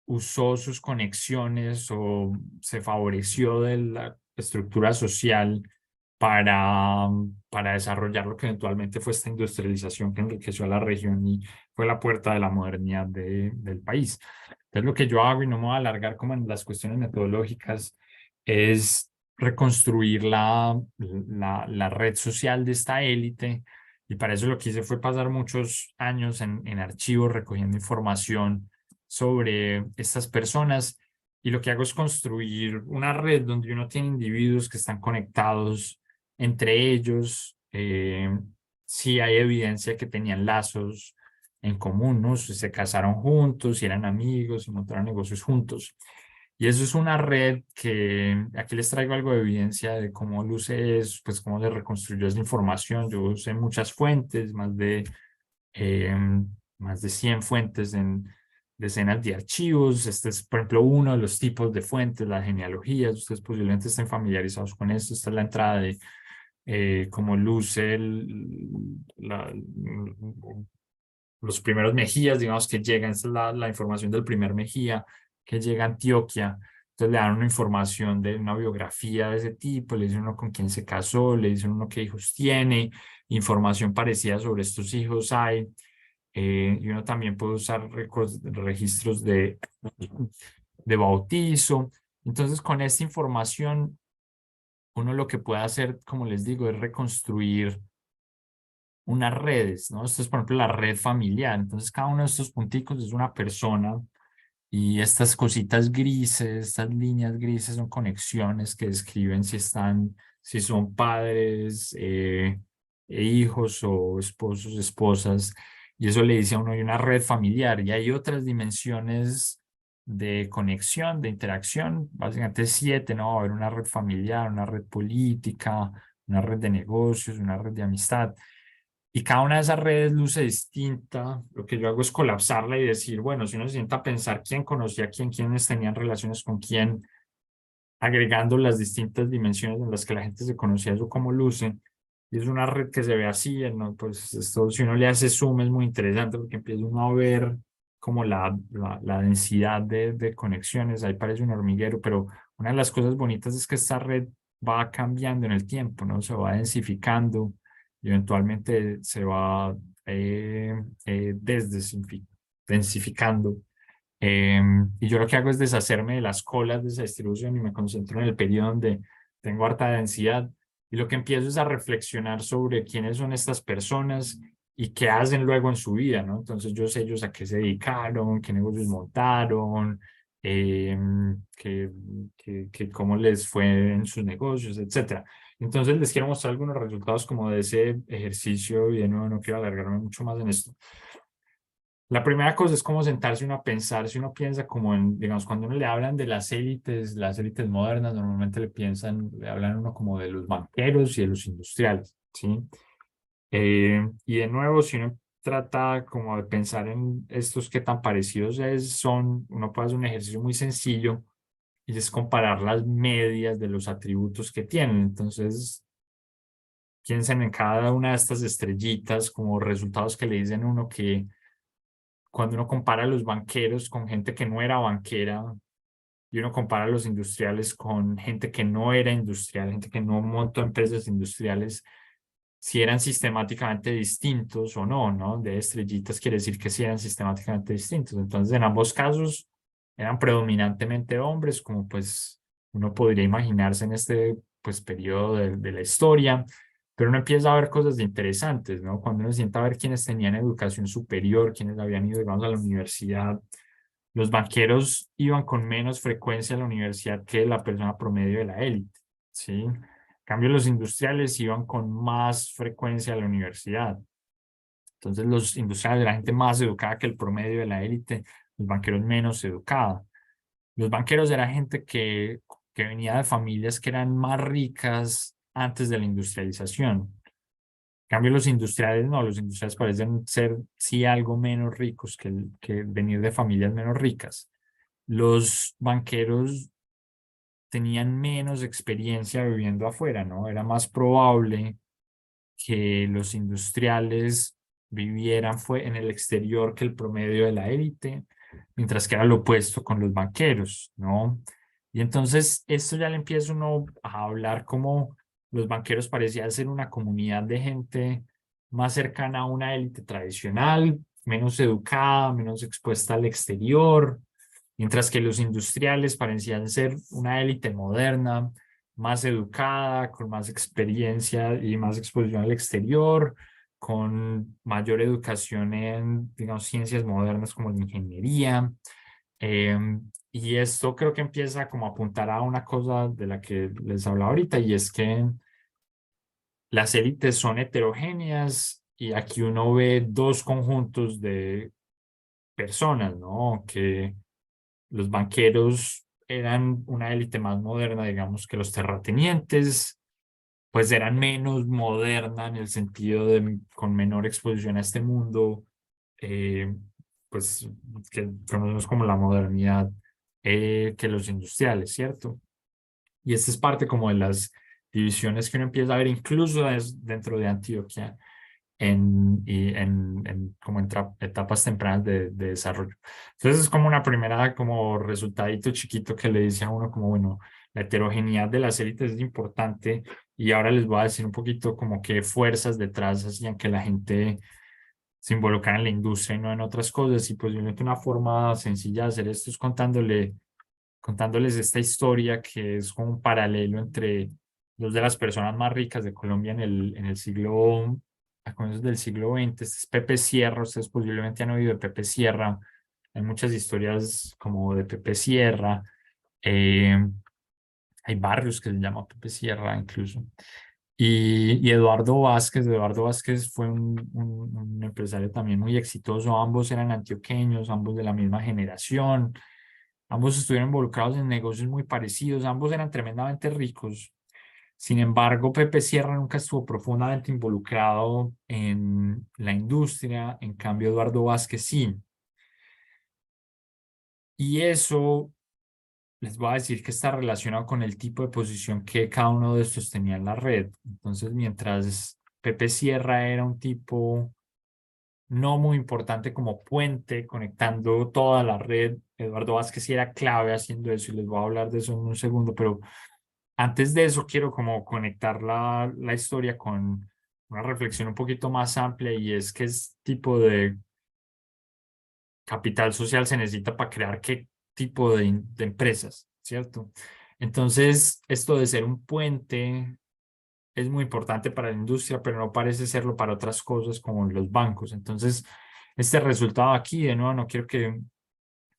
usó sus conexiones o se favoreció de la estructura social para desarrollar lo que eventualmente fue esta industrialización que enriqueció a la región y fue la puerta de la modernidad del país. Entonces, lo que yo hago, y no me voy a alargar como en las cuestiones metodológicas, es reconstruir la red social de esta élite. Y para eso lo que hice fue pasar muchos años en archivos recogiendo información sobre estas personas, y lo que hago es construir una red donde uno tiene individuos que están conectados entre ellos. Sí hay evidencia que tenían lazos en común, ¿no? Se casaron juntos, y eran amigos, y montaron negocios juntos. Y eso es una red que aquí les traigo algo de evidencia de cómo luce es, pues cómo se reconstruyó esa información. Yo usé muchas fuentes, eh, más de 100 fuentes en decenas de archivos. Este es, por ejemplo, uno de los tipos de fuentes, las genealogías. Ustedes posiblemente estén familiarizados con esto. Esta es la entrada de cómo luce los primeros Mejías, digamos, que llegan. Esta es la información del primer Mejía que llega a Antioquia. Entonces le dan una información de una biografía de ese tipo, le dicen uno con quién se casó, le dicen uno qué hijos tiene, información parecida sobre estos hijos hay. Y uno también puede usar registros de bautizo. Entonces, con esta información, uno lo que puede hacer, como les digo, es reconstruir unas redes, ¿no? Esto es, por ejemplo, la red familiar. Entonces, cada uno de estos punticos es una persona, y estas cositas grises, estas líneas grises son conexiones que describen si son padres, e hijos, o esposos, esposas, y eso le dice a uno hay una red familiar. Y hay otras dimensiones de conexión, de interacción, básicamente 7, ¿no? Va a haber una red familiar, una red política, una red de negocios, una red de amistad. Y cada una de esas redes luce distinta. Lo que yo hago es colapsarla y decir, bueno, si uno se sienta a pensar quién conocía a quién, quiénes tenían relaciones con quién, agregando las distintas dimensiones en las que la gente se conocía, eso cómo luce. Y es una red que se ve así, ¿no? Pues esto, si uno le hace zoom, es muy interesante porque empieza uno a ver como la densidad de conexiones. Ahí parece un hormiguero, pero una de las cosas bonitas es que esta red va cambiando en el tiempo, ¿no? Se va densificando y eventualmente se va densificando. Y yo lo que hago es deshacerme de las colas de esa distribución y me concentro en el periodo donde tengo harta densidad. Y lo que empiezo es a reflexionar sobre quiénes son estas personas y qué hacen luego en su vida, ¿no? Entonces yo sé ellos a qué se dedicaron, qué negocios montaron, cómo les fue en sus negocios, etcétera. Entonces les quiero mostrar algunos resultados como de ese ejercicio, y de nuevo no quiero alargarme mucho más en esto. La primera cosa es como sentarse uno a pensar. Si uno piensa como en, digamos, cuando uno le hablan de las élites modernas, normalmente le hablan a uno como de los banqueros y de los industriales, ¿sí? Y de nuevo, si uno trata como de pensar en estos qué tan parecidos son, uno puede hacer un ejercicio muy sencillo y es comparar las medias de los atributos que tienen. Entonces, piensen en cada una de estas estrellitas como resultados que le dicen a uno que cuando uno compara a los banqueros con gente que no era banquera, y uno compara a los industriales con gente que no era industrial, gente que no montó empresas industriales, si eran sistemáticamente distintos o no, ¿no? De estrellitas quiere decir que sí eran sistemáticamente distintos. Entonces, en ambos casos, eran predominantemente hombres, como pues uno podría imaginarse en este pues periodo de la historia. Pero uno empieza a ver cosas interesantes, ¿no? Cuando uno se sienta a ver quiénes tenían educación superior, quiénes habían ido, digamos, a la universidad. Los banqueros iban con menos frecuencia a la universidad que la persona promedio de la élite, ¿sí? En cambio, los industriales iban con más frecuencia a la universidad. Entonces, los industriales eran gente más educada que el promedio de la élite, los banqueros menos educada. Los banqueros eran gente que venía de familias que eran más ricas antes de la industrialización. En cambio, los industriales no, los industriales parecen ser sí algo menos ricos que venir de familias menos ricas. Los banqueros tenían menos experiencia viviendo afuera, ¿no? Era más probable que los industriales vivieran fue en el exterior que el promedio de la élite, mientras que era lo opuesto con los banqueros, ¿no? Y entonces esto ya le empieza uno a hablar como los banqueros parecían ser una comunidad de gente más cercana a una élite tradicional, menos educada, menos expuesta al exterior, mientras que los industriales parecían ser una élite moderna, más educada, con más experiencia y más exposición al exterior, con mayor educación en, digamos, ciencias modernas como la ingeniería. Y esto creo que empieza como a apuntar a una cosa de la que les hablaba ahorita, y es que las élites son heterogéneas y aquí uno ve dos conjuntos de personas, ¿no? Que los banqueros eran una élite más moderna, digamos, que los terratenientes, pues eran menos moderna en el sentido de con menor exposición a este mundo, eh, pues que conocemos como la modernidad, que los industriales, ¿cierto? Y esta es parte como de las divisiones que uno empieza a ver incluso dentro de Antioquia como etapas tempranas de desarrollo. Entonces es como una primera como resultadito chiquito que le dice a uno como, bueno, la heterogeneidad de las élites es importante, y ahora les voy a decir un poquito como qué fuerzas detrás hacían que la gente se involucrara en la industria y no en otras cosas. Y posiblemente una forma sencilla de hacer esto es contándoles esta historia que es como un paralelo entre dos de las personas más ricas de Colombia en el siglo, a comienzos del siglo XX. Este es Pepe Sierra. Ustedes posiblemente han oído de Pepe Sierra. Hay muchas historias como de Pepe Sierra. Eh, Hay barrios que se llama Pepe Sierra incluso. Y Eduardo Vázquez fue un empresario también muy exitoso. Ambos eran antioqueños, ambos de la misma generación. Ambos estuvieron involucrados en negocios muy parecidos, ambos eran tremendamente ricos. Sin embargo, Pepe Sierra nunca estuvo profundamente involucrado en la industria, en cambio Eduardo Vázquez sí. Y eso les voy a decir que está relacionado con el tipo de posición que cada uno de estos tenía en la red. Entonces, mientras Pepe Sierra era un tipo no muy importante como puente, conectando toda la red, Eduardo Vázquez sí era clave haciendo eso, y les voy a hablar de eso en un segundo, pero antes de eso quiero como conectar la historia con una reflexión un poquito más amplia, y es qué tipo de capital social se necesita para crear qué tipo de empresas, ¿cierto? Entonces, esto de ser un puente es muy importante para la industria, pero no parece serlo para otras cosas como los bancos. Entonces, este resultado aquí, de nuevo, no quiero que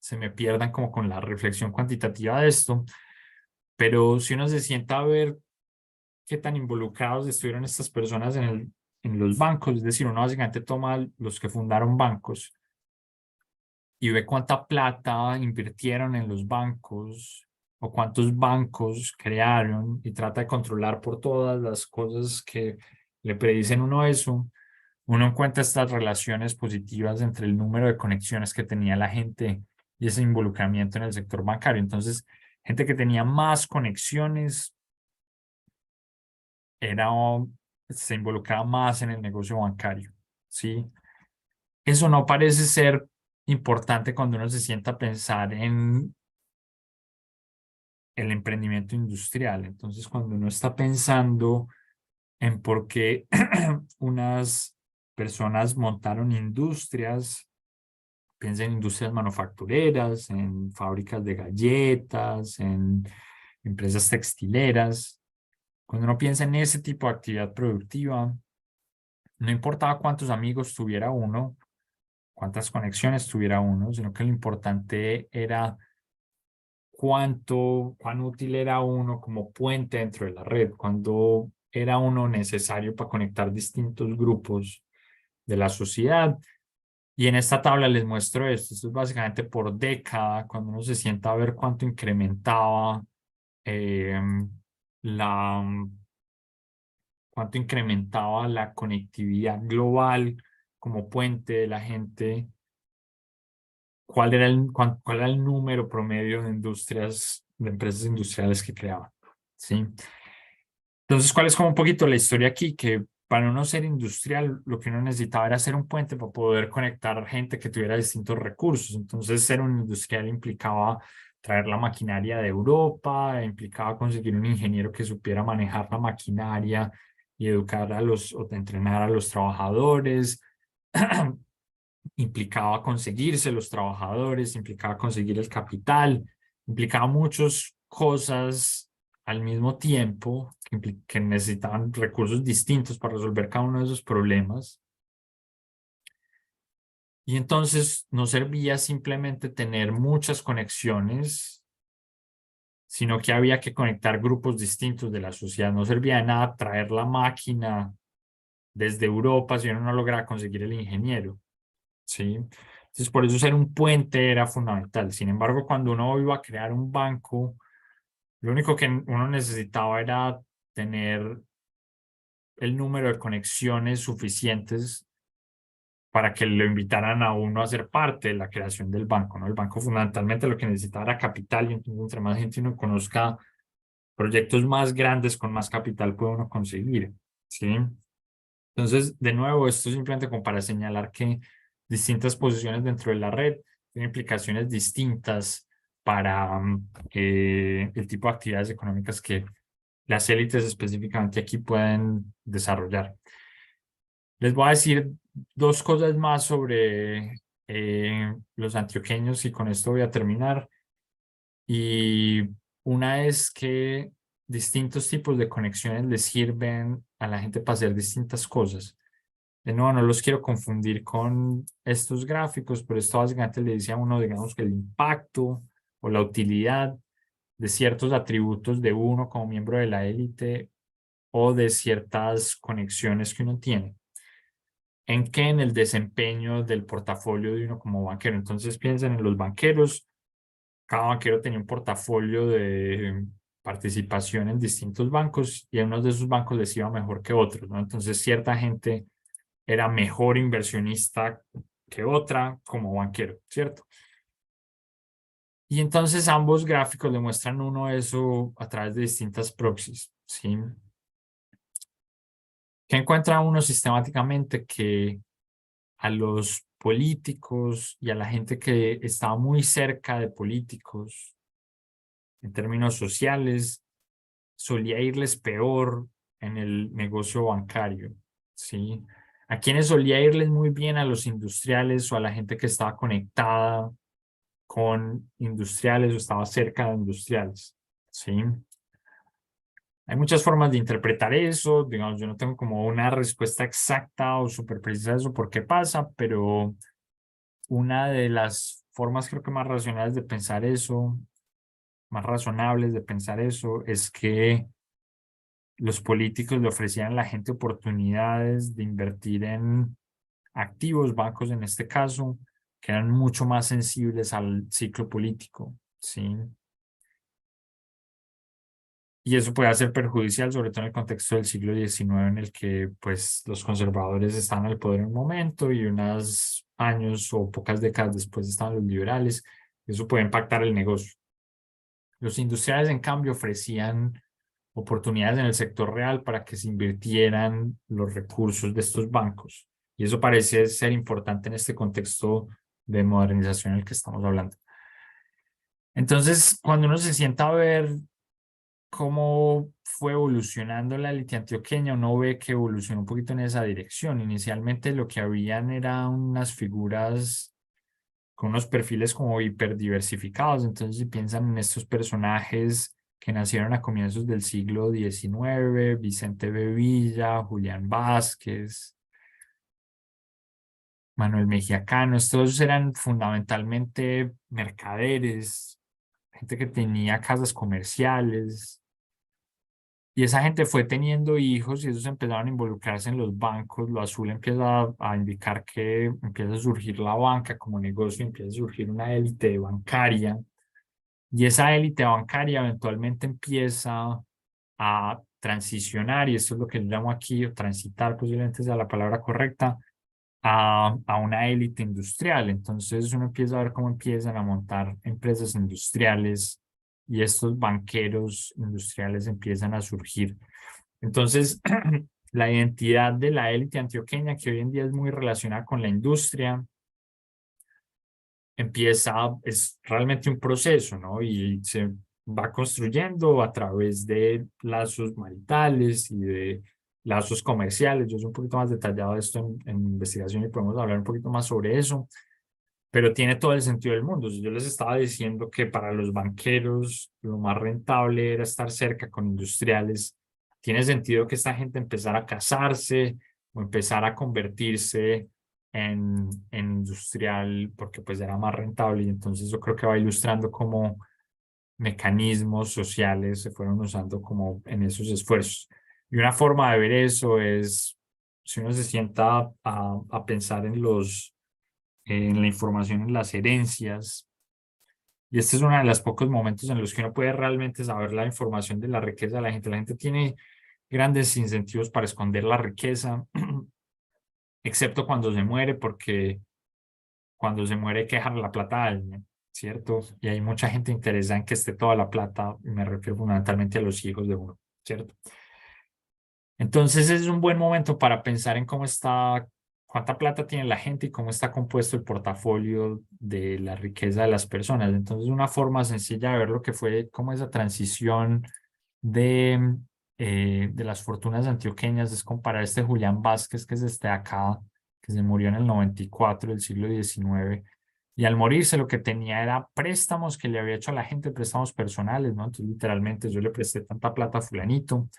se me pierdan como con la reflexión cuantitativa de esto, pero si uno se sienta a ver qué tan involucrados estuvieron estas personas en los bancos, es decir, uno básicamente toma los que fundaron bancos y ve cuánta plata invirtieron en los bancos o cuántos bancos crearon, y trata de controlar por todas las cosas que le predicen uno eso, uno encuentra estas relaciones positivas entre el número de conexiones que tenía la gente y ese involucramiento en el sector bancario. Entonces, gente que tenía más conexiones era, se involucraba más en el negocio bancario, ¿sí? Eso no parece ser importante cuando uno se sienta a pensar en el emprendimiento industrial. Entonces, cuando uno está pensando en por qué unas personas montaron industrias, piensa en industrias manufactureras, en fábricas de galletas, en empresas textileras. Cuando uno piensa en ese tipo de actividad productiva, no importaba cuántos amigos tuviera uno, cuántas conexiones tuviera uno, sino que lo importante era cuán útil era uno como puente dentro de la red, cuando era uno necesario para conectar distintos grupos de la sociedad. Y en esta tabla les muestro esto. Esto es básicamente por década, cuando uno se sienta a ver cuánto incrementaba eh, la, la conectividad global como puente de la gente, cuál era el número promedio de de empresas industriales que creaban, ¿sí? Entonces, ¿cuál es como un poquito la historia aquí? Que para uno ser industrial, lo que uno necesitaba era hacer un puente para poder conectar gente que tuviera distintos recursos. Entonces, ser un industrial implicaba traer la maquinaria de Europa, implicaba conseguir un ingeniero que supiera manejar la maquinaria y educar a o entrenar a los trabajadores. Implicaba conseguirse los trabajadores, implicaba conseguir el capital, implicaba muchas cosas al mismo tiempo que necesitaban recursos distintos para resolver cada uno de esos problemas. Y entonces no servía simplemente tener muchas conexiones, sino que había que conectar grupos distintos de la sociedad. No servía de nada traer la máquina desde Europa si uno no lograba conseguir el ingeniero, ¿sí? Entonces, por eso ser un puente era fundamental. Sin embargo, cuando uno iba a crear un banco, lo único que uno necesitaba era tener el número de conexiones suficientes para que lo invitaran a uno a ser parte de la creación del banco, ¿no? El banco fundamentalmente lo que necesitaba era capital, y entonces entre más gente uno conozca proyectos más grandes con más capital puede uno conseguir, ¿sí? Entonces, de nuevo, esto es simplemente como para señalar que distintas posiciones dentro de la red tienen implicaciones distintas para el tipo de actividades económicas que las élites específicamente aquí pueden desarrollar. Les voy a decir dos cosas más sobre los antioqueños y con esto voy a terminar. Y una es que distintos tipos de conexiones les sirven a la gente para hacer distintas cosas. De nuevo, no los quiero confundir con estos gráficos, pero esto básicamente le dice a uno, digamos, que el impacto o la utilidad de ciertos atributos de uno como miembro de la élite o de ciertas conexiones que uno tiene. ¿En qué? En el desempeño del portafolio de uno como banquero. Entonces piensen en los banqueros. Cada banquero tenía un portafolio de participación en distintos bancos y a unos de esos bancos les iba mejor que otros, ¿no? Entonces cierta gente era mejor inversionista que otra como banquero, ¿cierto? Y entonces ambos gráficos le muestran uno eso a través de distintas proxies, ¿sí? Que encuentra uno sistemáticamente que a los políticos y a la gente que estaba muy cerca de políticos en términos sociales, solía irles peor en el negocio bancario, ¿sí? A quienes solía irles muy bien, a los industriales o a la gente que estaba conectada con industriales o estaba cerca de industriales, ¿sí? Hay muchas formas de interpretar eso, digamos, yo no tengo como una respuesta exacta o súper precisa de eso por qué pasa, pero una de las formas creo que más racionales de pensar eso, más razonables de pensar eso, es que los políticos le ofrecían a la gente oportunidades de invertir en activos, bancos en este caso, que eran mucho más sensibles al ciclo político, ¿sí? Y eso puede ser perjudicial, sobre todo en el contexto del siglo XIX, en el que pues, los conservadores estaban al poder en un momento y unos años o pocas décadas después estaban los liberales. Eso puede impactar el negocio. Los industriales, en cambio, ofrecían oportunidades en el sector real para que se invirtieran los recursos de estos bancos. Y eso parece ser importante en este contexto de modernización en el que estamos hablando. Entonces, cuando uno se sienta a ver cómo fue evolucionando la élite antioqueña, uno ve que evolucionó un poquito en esa dirección. Inicialmente lo que habían eran unas figuras con unos perfiles como hiperdiversificados. Entonces, si piensan en estos personajes que nacieron a comienzos del siglo XIX, Vicente Bevilla, Julián Vázquez, Manuel Mejía Cano, estos eran fundamentalmente mercaderes, gente que tenía casas comerciales, y esa gente fue teniendo hijos y esos empezaron a involucrarse en los bancos. Lo azul empieza a indicar que empieza a surgir la banca como negocio, empieza a surgir una élite bancaria. Y esa élite bancaria eventualmente empieza a transicionar, y esto es lo que yo llamo aquí, o transitar posiblemente sea la palabra correcta, a una élite industrial. Entonces uno empieza a ver cómo empiezan a montar empresas industriales y estos banqueros industriales empiezan a surgir. Entonces, la identidad de la élite antioqueña, que hoy en día es muy relacionada con la industria, es realmente un proceso, ¿no? Y se va construyendo a través de lazos maritales y de lazos comerciales. Yo soy un poquito más detallado de esto en investigación y podemos hablar un poquito más sobre eso, pero tiene todo el sentido del mundo. Yo les estaba diciendo que para los banqueros lo más rentable era estar cerca con industriales. Tiene sentido que esta gente empezara a casarse o empezara a convertirse en industrial porque pues era más rentable, y entonces yo creo que va ilustrando cómo mecanismos sociales se fueron usando como en esos esfuerzos. Y una forma de ver eso es si uno se sienta a pensar en la información, en las herencias. Y este es uno de los pocos momentos en los que uno puede realmente saber la información de la riqueza de la gente. La gente tiene grandes incentivos para esconder la riqueza, excepto cuando se muere, porque cuando se muere hay que dejar la plata a alguien, ¿cierto? Y hay mucha gente interesada en que esté toda la plata, y me refiero fundamentalmente a los hijos de uno, ¿cierto? Entonces es un buen momento para pensar en cómo está, cuánta plata tiene la gente y cómo está compuesto el portafolio de la riqueza de las personas. Entonces una forma sencilla de ver lo que fue como esa transición de, de las fortunas antioqueñas es comparar este Julián Vázquez, que es este de acá, que se murió en el 94 del siglo XIX. Y al morirse lo que tenía era préstamos que le había hecho a la gente, préstamos personales, ¿no? Entonces literalmente yo le presté tanta plata a fulanito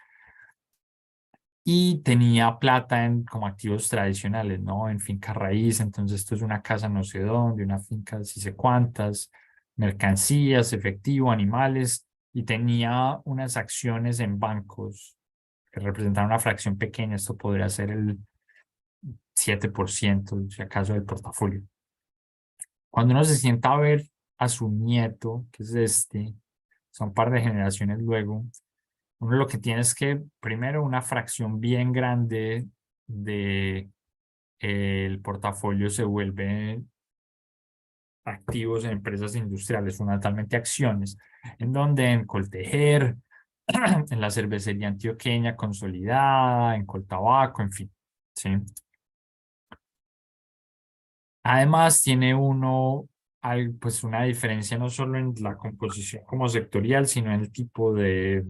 y tenía plata en como activos tradicionales, ¿no? En finca raíz, entonces esto es una casa no sé dónde, una finca sí sé cuántas, mercancías, efectivo, animales, y tenía unas acciones en bancos que representaban una fracción pequeña, esto podría ser el 7%, si acaso, del portafolio. Cuando uno se sienta a ver a su nieto, que es este, son un par de generaciones luego, uno lo que tiene es que primero una fracción bien grande de el portafolio se vuelve activos en empresas industriales, fundamentalmente acciones, en donde en Coltejer, en la cervecería antioqueña consolidada, en Coltabaco, en fin, ¿sí? Además, tiene uno pues una diferencia no solo en la composición como sectorial, sino en el tipo de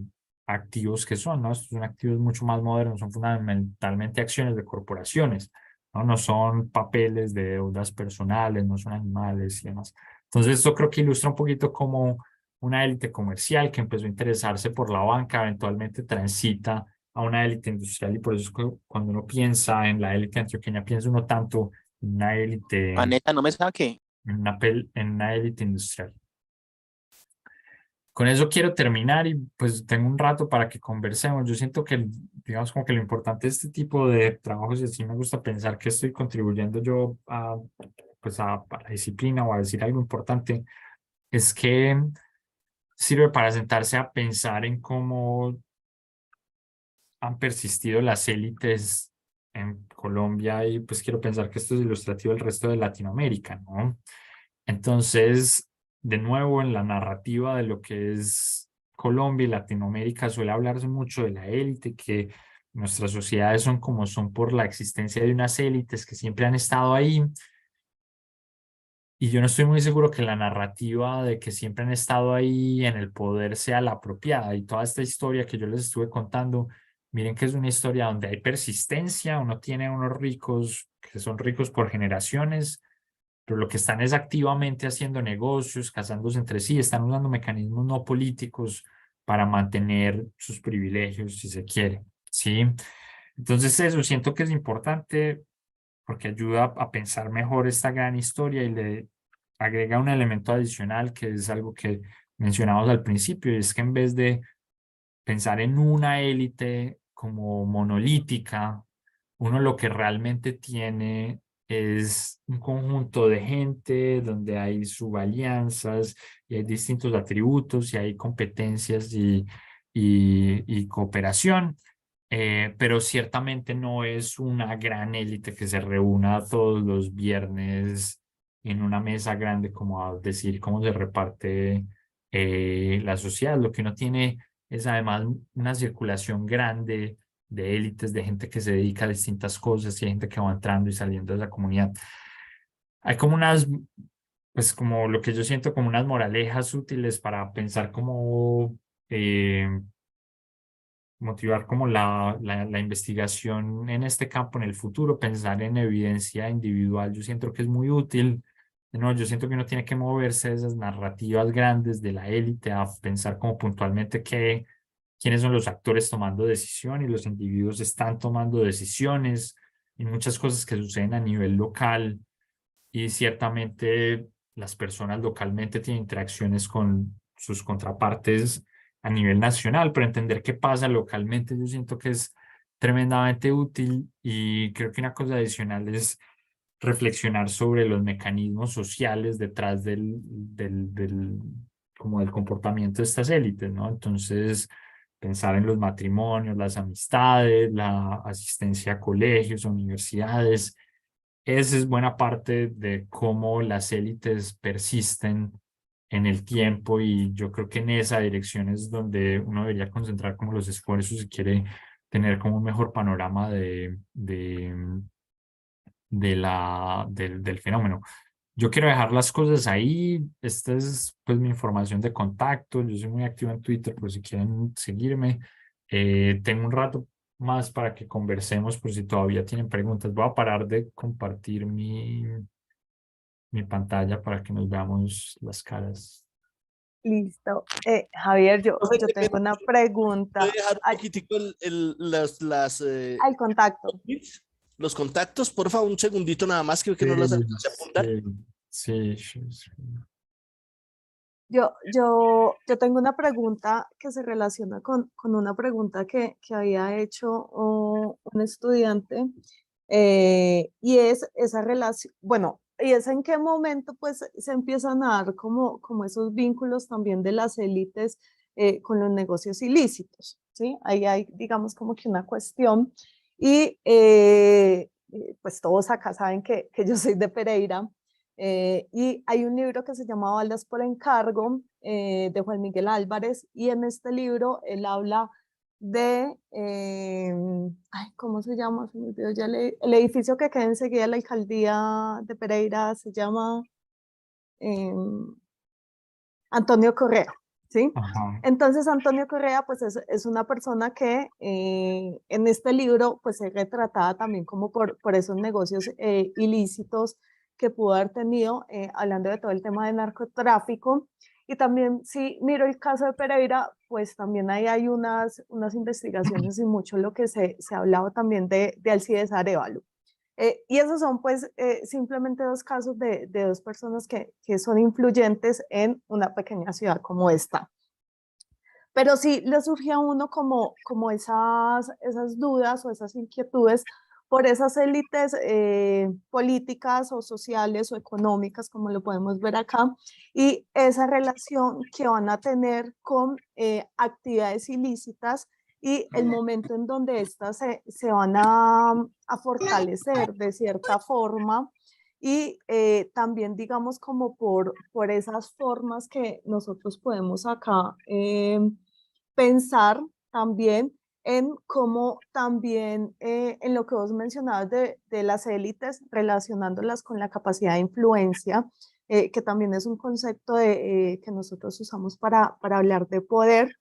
activos que son, ¿no? Estos son activos mucho más modernos, son fundamentalmente acciones de corporaciones, ¿no? No son papeles de deudas personales, no son animales y demás. Entonces, esto creo que ilustra un poquito cómo una élite comercial que empezó a interesarse por la banca eventualmente transita a una élite industrial, y por eso es que cuando uno piensa en la élite antioqueña, piensa uno tanto una élite, Aneta, no me saque. en una élite industrial. Con eso quiero terminar y pues tengo un rato para que conversemos. Yo siento que, digamos, como que lo importante de este tipo de trabajos, y así me gusta pensar que estoy contribuyendo yo a, pues a la disciplina o a decir algo importante, es que sirve para sentarse a pensar en cómo han persistido las élites en Colombia, y pues quiero pensar que esto es ilustrativo del resto de Latinoamérica, ¿no? Entonces, de nuevo, en la narrativa de lo que es Colombia y Latinoamérica suele hablarse mucho de la élite, que nuestras sociedades son como son por la existencia de unas élites que siempre han estado ahí. Y yo no estoy muy seguro que la narrativa de que siempre han estado ahí en el poder sea la apropiada. Y toda esta historia que yo les estuve contando, miren que es una historia donde hay persistencia, uno tiene unos ricos que son ricos por generaciones, pero lo que están es activamente haciendo negocios, casándose entre sí, están usando mecanismos no políticos para mantener sus privilegios, si se quiere, ¿sí? Entonces eso siento que es importante porque ayuda a pensar mejor esta gran historia y le agrega un elemento adicional que es algo que mencionamos al principio, y es que en vez de pensar en una élite como monolítica, uno lo que realmente tiene es un conjunto de gente donde hay subalianzas y hay distintos atributos y hay competencias y cooperación, pero ciertamente no es una gran élite que se reúna todos los viernes en una mesa grande como a decir cómo se reparte la sociedad. Lo que uno tiene es además una circulación grande de élites, de gente que se dedica a distintas cosas y hay gente que va entrando y saliendo de esa comunidad. Hay como unas, pues como lo que yo siento como unas moralejas útiles para pensar cómo motivar como la investigación en este campo en el futuro, pensar en evidencia individual. Yo siento que es muy útil. No, yo siento que uno tiene que moverse de esas narrativas grandes de la élite a pensar como puntualmente quiénes son los actores tomando decisión y los individuos están tomando decisiones y muchas cosas que suceden a nivel local y ciertamente las personas localmente tienen interacciones con sus contrapartes a nivel nacional, pero entender qué pasa localmente yo siento que es tremendamente útil y creo que una cosa adicional es reflexionar sobre los mecanismos sociales detrás como del comportamiento de estas élites, ¿no? Entonces, pensar en los matrimonios, las amistades, la asistencia a colegios, universidades, esa es buena parte de cómo las élites persisten en el tiempo y yo creo que en esa dirección es donde uno debería concentrar como los esfuerzos si quiere tener como un mejor panorama del fenómeno. Yo quiero dejar las cosas ahí. Esta es pues mi información de contacto. Yo soy muy activo en Twitter por si quieren seguirme. Tengo un rato más para que conversemos por si todavía tienen preguntas. Voy a parar de compartir mi pantalla para que nos veamos las caras. Listo. Javier, Profe, yo qué tengo pena, una ¿puede pregunta dejar un poquitico al contacto. los contactos? Por favor, un segundito nada más, creo que no las alcancé a apuntar. Sí. Yo tengo una pregunta que se relaciona con una pregunta que había hecho un estudiante y es esa relación, bueno, y es en qué momento pues se empiezan a dar como esos vínculos también de las élites con los negocios ilícitos, ¿sí? Ahí hay, digamos, como que una cuestión y pues todos acá saben que yo soy de Pereira. Y hay un libro que se llama Baldas por encargo de Juan Miguel Álvarez y en este libro él habla de, ay, ¿cómo se llama? Se me olvidó ya el edificio que queda enseguida de la alcaldía de Pereira se llama eh, Antonio Correa, ¿sí? Ajá. Entonces Antonio Correa pues es una persona que en este libro pues es retratada también como por esos negocios ilícitos que pudo haber tenido, hablando de todo el tema del narcotráfico. Y también si miro el caso de Pereira, pues también ahí hay unas investigaciones y mucho lo que se ha hablado también de Alcides Arévalo. Y esos son pues simplemente dos casos de dos personas que son influyentes en una pequeña ciudad como esta. Pero sí le surge a uno como esas dudas o esas inquietudes por esas élites políticas o sociales o económicas, como lo podemos ver acá, y esa relación que van a tener con actividades ilícitas y el momento en donde éstas se van a fortalecer de cierta forma y también digamos como por esas formas que nosotros podemos acá pensar también en cómo también en lo que vos mencionabas de las élites, relacionándolas con la capacidad de influencia, que también es un concepto que nosotros usamos para hablar de poder,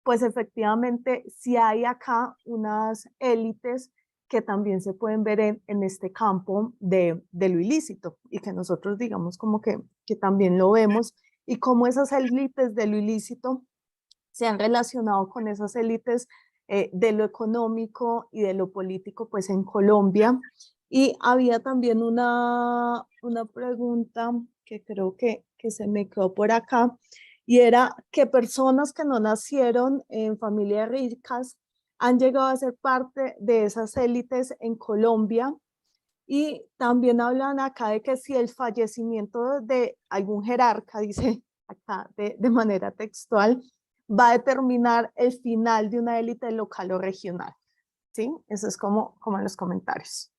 pues efectivamente si hay acá unas élites que también se pueden ver en este campo de lo ilícito y que nosotros digamos como que también lo vemos y cómo esas élites de lo ilícito se han relacionado con esas élites de lo económico y de lo político pues en Colombia. Y había también una pregunta que creo que se me quedó por acá y era que personas que no nacieron en familias ricas han llegado a ser parte de esas élites en Colombia y también hablan acá de que si el fallecimiento de algún jerarca, dice acá de manera textual, va a determinar el final de una élite local o regional. ¿Sí? Eso es como en los comentarios.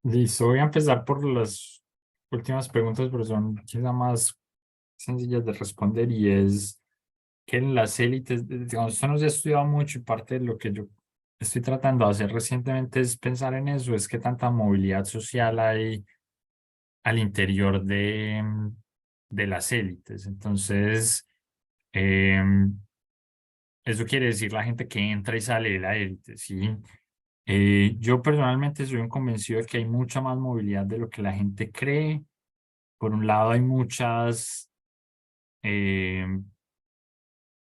Listo, voy a empezar por las últimas preguntas, pero son quizá más sencillas de responder y es que en las élites, digamos, esto no se ha estudiado mucho y parte de lo que yo estoy tratando de hacer recientemente es pensar en eso, es que tanta movilidad social hay al interior de las élites. Entonces, eso quiere decir la gente que entra y sale de la élite, ¿sí? Yo personalmente soy un convencido de que hay mucha más movilidad de lo que la gente cree. Por un lado, hay eh,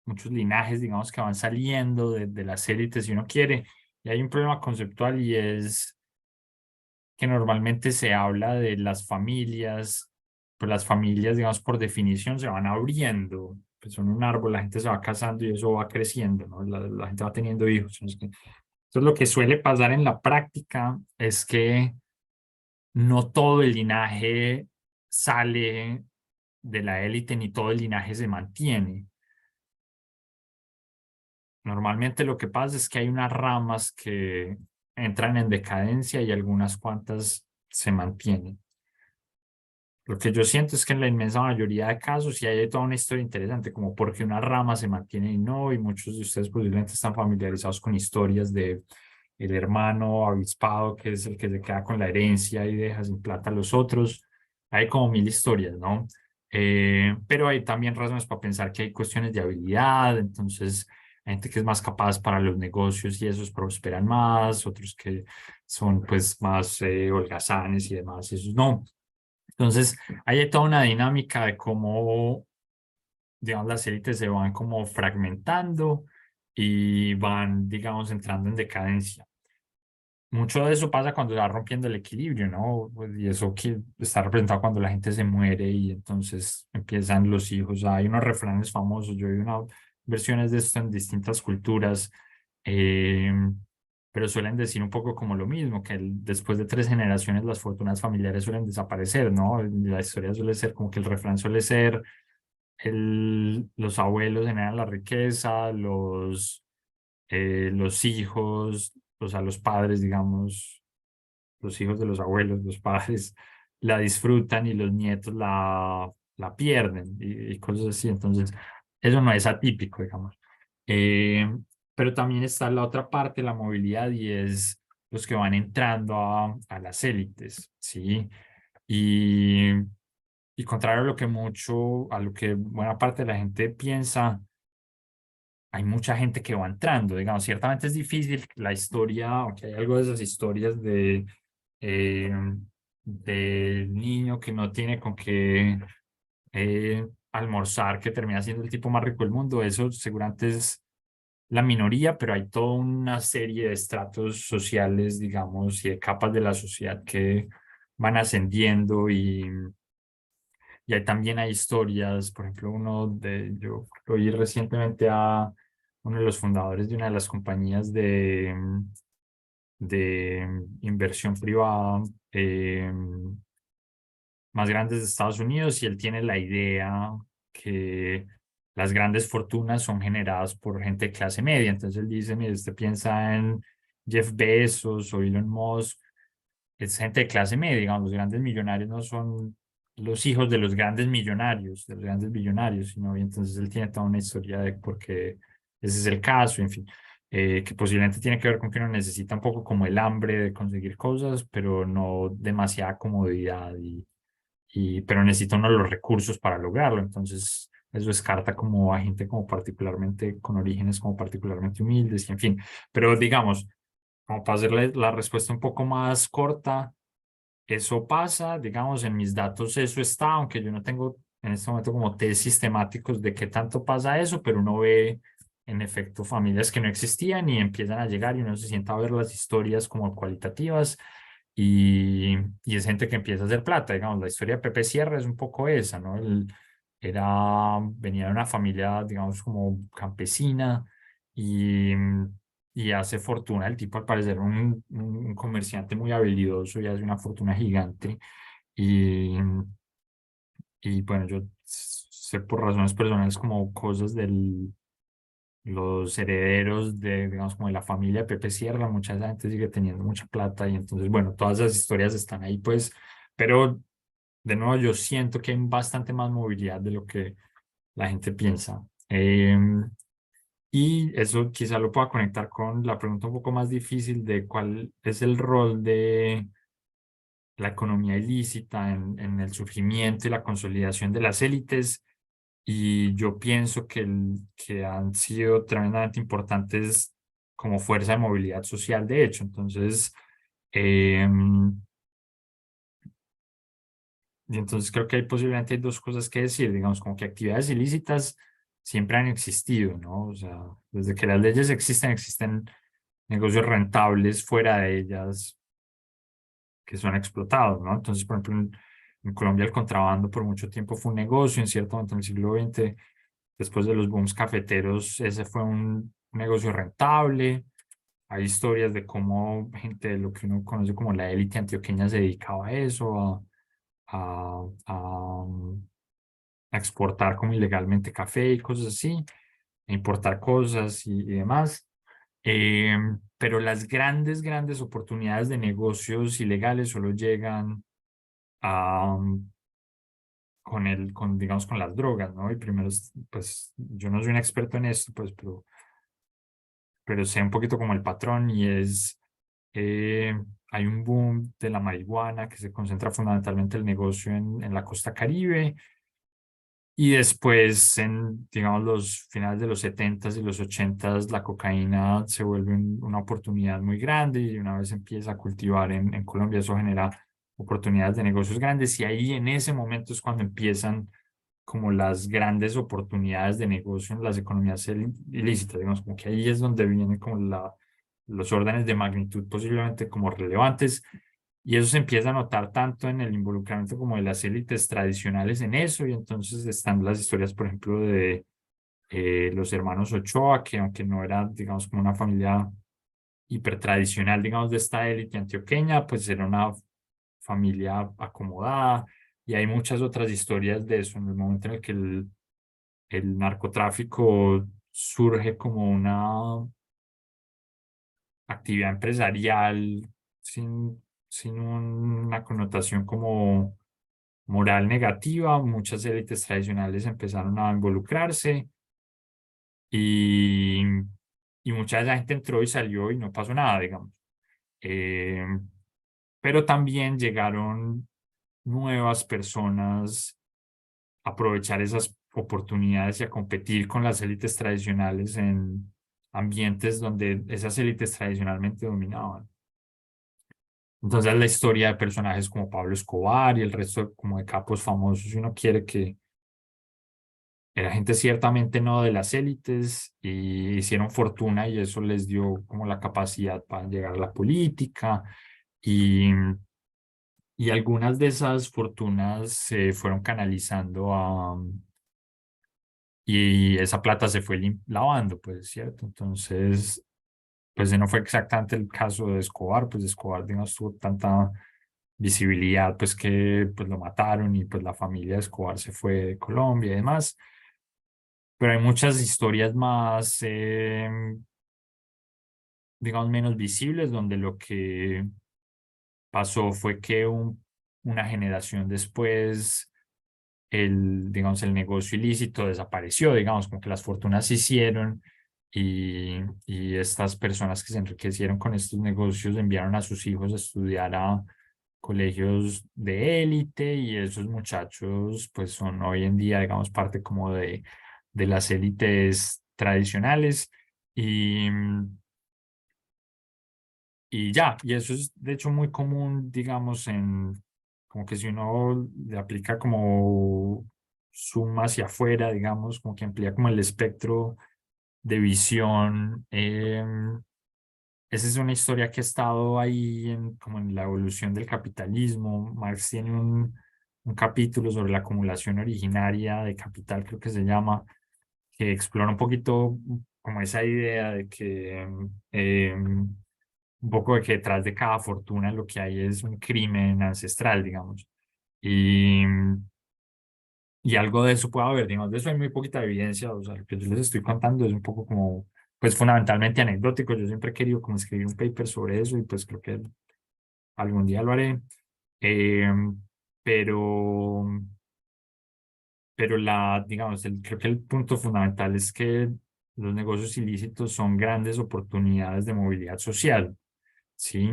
muchos linajes, digamos, que van saliendo de las élites si uno quiere. Y hay un problema conceptual y es que normalmente se habla de las familias, pues las familias, digamos, por definición se van abriendo, pues son un árbol, la gente se va casando y eso va creciendo, ¿no? La gente va teniendo hijos. Entonces, lo que suele pasar en la práctica es que no todo el linaje sale de la élite ni todo el linaje se mantiene. Normalmente lo que pasa es que hay unas ramas que entran en decadencia y algunas cuantas se mantienen. Lo que yo siento es que en la inmensa mayoría de casos sí hay toda una historia interesante, como por qué una rama se mantiene y no, y muchos de ustedes posiblemente están familiarizados con historias de el hermano avispado, que es el que se queda con la herencia y deja sin plata a los otros. Hay como mil historias, ¿no? Pero hay también razones para pensar que hay cuestiones de habilidad, entonces hay gente que es más capaz para los negocios y esos prosperan más, otros que son pues más holgazanes y demás, y esos no. Entonces, hay toda una dinámica de cómo, digamos, las élites se van como fragmentando y van, digamos, entrando en decadencia. Mucho de eso pasa cuando se va rompiendo el equilibrio, ¿no? Pues, y eso que está representado cuando la gente se muere y entonces empiezan los hijos. Hay unos refranes famosos, yo vi unas versiones de esto en distintas culturas, eh, pero suelen decir un poco como lo mismo, que después de 3 generaciones las fortunas familiares suelen desaparecer, ¿no? La historia suele ser como que el refrán suele ser, los abuelos generan la riqueza, los hijos, o sea, los padres, digamos, los hijos de los abuelos, los padres, la disfrutan y los nietos la pierden y cosas así. Entonces, eso no es atípico, digamos. Eh, pero también está la otra parte, la movilidad, y es los que van entrando a las élites, ¿sí? Y, y contrario a lo que buena parte de la gente piensa, hay mucha gente que va entrando, digamos, ciertamente es difícil la historia, aunque hay algo de esas historias eh, del niño que no tiene con qué almorzar, que termina siendo el tipo más rico del mundo, eso seguramente es la minoría, pero hay toda una serie de estratos sociales, digamos, y de capas de la sociedad que van ascendiendo y ahí también hay historias, por ejemplo, yo oí recientemente a uno de los fundadores de una de las compañías de inversión privada más grandes de Estados Unidos y él tiene la idea que las grandes fortunas son generadas por gente de clase media. Entonces él dice, mire, usted piensa en Jeff Bezos o Elon Musk, es gente de clase media, digamos, los grandes millonarios no son los hijos de los grandes millonarios, de los grandes billonarios, sino y entonces él tiene toda una historia de por qué ese es el caso, en fin, que posiblemente tiene que ver con que uno necesita un poco como el hambre de conseguir cosas, pero no demasiada comodidad pero necesita uno los recursos para lograrlo, entonces eso descarta como a gente como particularmente con orígenes como particularmente humildes y en fin, pero digamos, como para hacerle la respuesta un poco más corta, eso pasa, digamos, en mis datos eso está, aunque yo no tengo en este momento como test sistemáticos de qué tanto pasa eso, pero uno ve en efecto familias que no existían y empiezan a llegar y uno se sienta a ver las historias como cualitativas y es gente que empieza a hacer plata, digamos, la historia de Pepe Sierra es un poco esa, ¿no? Venía de una familia, digamos, como campesina y y hace fortuna. El tipo, al parecer, un comerciante muy habilidoso y hace una fortuna gigante. Y, y bueno, yo sé por razones personales como cosas de los herederos digamos, como de la familia de Pepe Sierra. Mucha gente sigue teniendo mucha plata y entonces, bueno, todas esas historias están ahí, pues, pero de nuevo yo siento que hay bastante más movilidad de lo que la gente piensa. Y eso quizá lo pueda conectar con la pregunta un poco más difícil de cuál es el rol de la economía ilícita en el surgimiento y la consolidación de las élites. Y yo pienso que han sido tremendamente importantes como fuerza de movilidad social, de hecho. Entonces, y entonces creo que hay posiblemente dos cosas que decir, digamos, como que actividades ilícitas siempre han existido, ¿no? O sea, desde que las leyes existen, existen negocios rentables fuera de ellas que son explotados, ¿no? Entonces, por ejemplo, en Colombia el contrabando por mucho tiempo fue un negocio, en cierto momento en el siglo XX, después de los booms cafeteros, ese fue un negocio rentable. Hay historias de cómo gente de lo que uno conoce como la élite antioqueña se dedicaba a eso, a, a, a exportar como ilegalmente café y cosas así, a importar cosas y demás. Pero las grandes, grandes oportunidades de negocios ilegales solo llegan a, digamos, con las drogas, ¿no? Y primero, pues, yo no soy un experto en esto, pues, pero sé un poquito como el patrón y es, eh, hay un boom de la marihuana que se concentra fundamentalmente el negocio en la costa Caribe. Y después, en, digamos, los finales de los 70s y los 80s, la cocaína se vuelve una oportunidad muy grande y una vez empieza a cultivar en Colombia, eso genera oportunidades de negocios grandes y ahí en ese momento es cuando empiezan como las grandes oportunidades de negocio en las economías ilícitas, digamos, como que ahí es donde vienen como los órdenes de magnitud posiblemente como relevantes y eso se empieza a notar tanto en el involucramiento como de las élites tradicionales en eso, y entonces están las historias, por ejemplo, de los hermanos Ochoa, que aunque no era, digamos, como una familia hipertradicional, digamos, de esta élite antioqueña, pues era una familia acomodada, y hay muchas otras historias de eso, en el momento en el que el narcotráfico surge como una actividad empresarial sin una connotación como moral negativa. Muchas élites tradicionales empezaron a involucrarse y, y mucha de esa gente entró y salió y no pasó nada, digamos. Eh, pero también llegaron nuevas personas a aprovechar esas oportunidades y a competir con las élites tradicionales en ambientes donde esas élites tradicionalmente dominaban. Entonces la historia de personajes como Pablo Escobar y el resto como de capos famosos, si uno quiere, que era gente ciertamente no de las élites y hicieron fortuna y eso les dio como la capacidad para llegar a la política y, y algunas de esas fortunas se fueron canalizando y esa plata se fue lavando, pues, ¿cierto? Entonces, pues no fue exactamente el caso de Escobar, pues Escobar, digamos, tuvo tanta visibilidad, pues que pues lo mataron y pues la familia de Escobar se fue de Colombia y demás. Pero hay muchas historias más, digamos, menos visibles, donde lo que pasó fue que una generación después, digamos, el negocio ilícito desapareció, digamos, como que las fortunas se hicieron y estas personas que se enriquecieron con estos negocios enviaron a sus hijos a estudiar a colegios de élite y esos muchachos pues son hoy en día, digamos, parte como de las élites tradicionales y, y ya, y eso es de hecho muy común, digamos, como que si uno le aplica como suma hacia afuera, digamos, como que amplía como el espectro de visión. Esa es una historia que ha estado ahí como en la evolución del capitalismo. Marx tiene un capítulo sobre la acumulación originaria de capital, creo que se llama, que explora un poquito como esa idea de que un poco de que detrás de cada fortuna lo que hay es un crimen ancestral, digamos. Y, y algo de eso puede haber, digamos, de eso hay muy poquita evidencia, o sea, lo que yo les estoy contando es un poco como, pues fundamentalmente anecdótico. Yo siempre he querido como escribir un paper sobre eso y pues creo que algún día lo haré. Eh, pero, pero digamos, creo que el punto fundamental es que los negocios ilícitos son grandes oportunidades de movilidad social, ¿sí?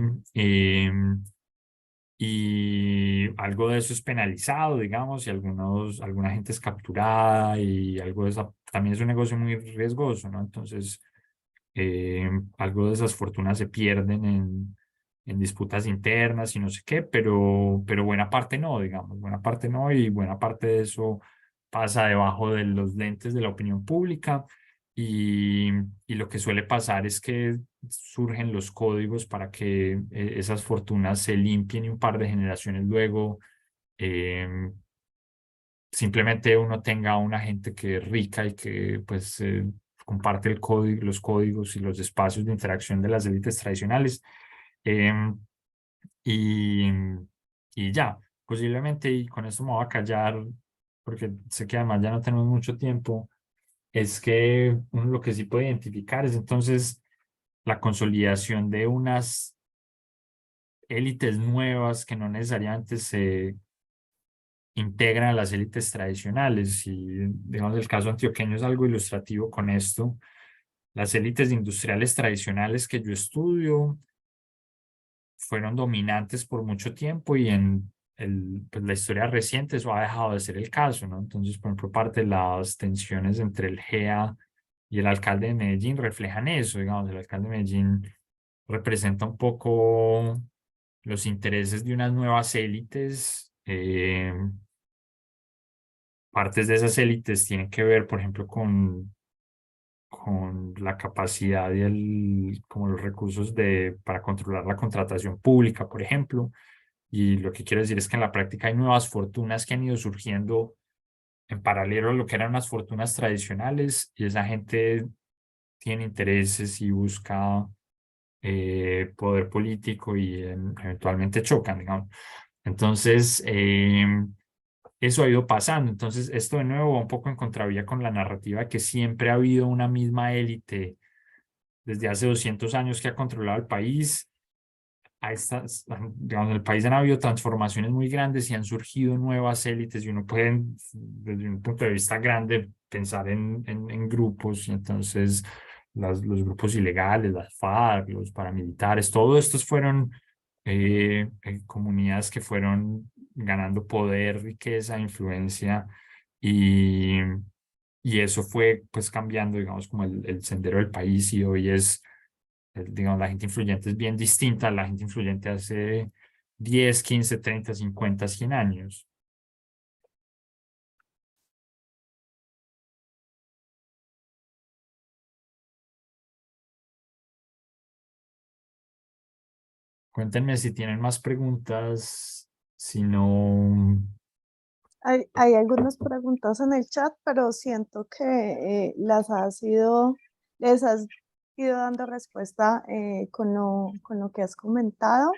Y algo de eso es penalizado, digamos, y alguna gente es capturada y algo de eso también es un negocio muy riesgoso, ¿no? Entonces, algo de esas fortunas se pierden en disputas internas y no sé qué, pero buena parte no, digamos, buena parte no, y buena parte de eso pasa debajo de los lentes de la opinión pública. Y, y lo que suele pasar es que surgen los códigos para que esas fortunas se limpien y un par de generaciones luego em, simplemente uno tenga una gente que es rica y que pues comparte el código, los códigos y los espacios de interacción de las élites tradicionales. em, y, y ya, posiblemente, y con esto me voy a callar porque sé que además ya no tenemos mucho tiempo, es que uno lo que sí puede identificar es entonces la consolidación de unas élites nuevas que no necesariamente se integran a las élites tradicionales. Y digamos, el caso antioqueño es algo ilustrativo con esto. Las élites industriales tradicionales que yo estudio fueron dominantes por mucho tiempo y en pues, la historia reciente eso ha dejado de ser el caso, ¿no? Entonces, por ejemplo, parte de las tensiones entre el GEA y el alcalde de Medellín reflejan eso, digamos, el alcalde de Medellín representa un poco los intereses de unas nuevas élites. Partes de esas élites tienen que ver, por ejemplo, con la capacidad y como los recursos para controlar la contratación pública, por ejemplo. Y lo que quiero decir es que en la práctica hay nuevas fortunas que han ido surgiendo en paralelo a lo que eran unas fortunas tradicionales, y esa gente tiene intereses y busca poder político y eventualmente chocan, digamos. Entonces, eso ha ido pasando. Entonces, esto de nuevo va un poco en contravía con la narrativa que siempre ha habido una misma élite desde hace 200 años que ha controlado el país. Digamos, en el país han habido transformaciones muy grandes y han surgido nuevas élites, y uno puede, desde un punto de vista grande, pensar en grupos, y entonces los grupos ilegales, las FARC, los paramilitares, todos estos fueron comunidades que fueron ganando poder, riqueza, influencia, y, y eso fue pues cambiando, digamos, como el sendero del país, y hoy es digamos, la gente influyente es bien distinta a la gente influyente hace 10, 15, 30, 50, 100 años. Cuéntenme si tienen más preguntas, si no, Hay algunas preguntas en el chat, pero siento que les has ido dando respuesta con lo que has comentado.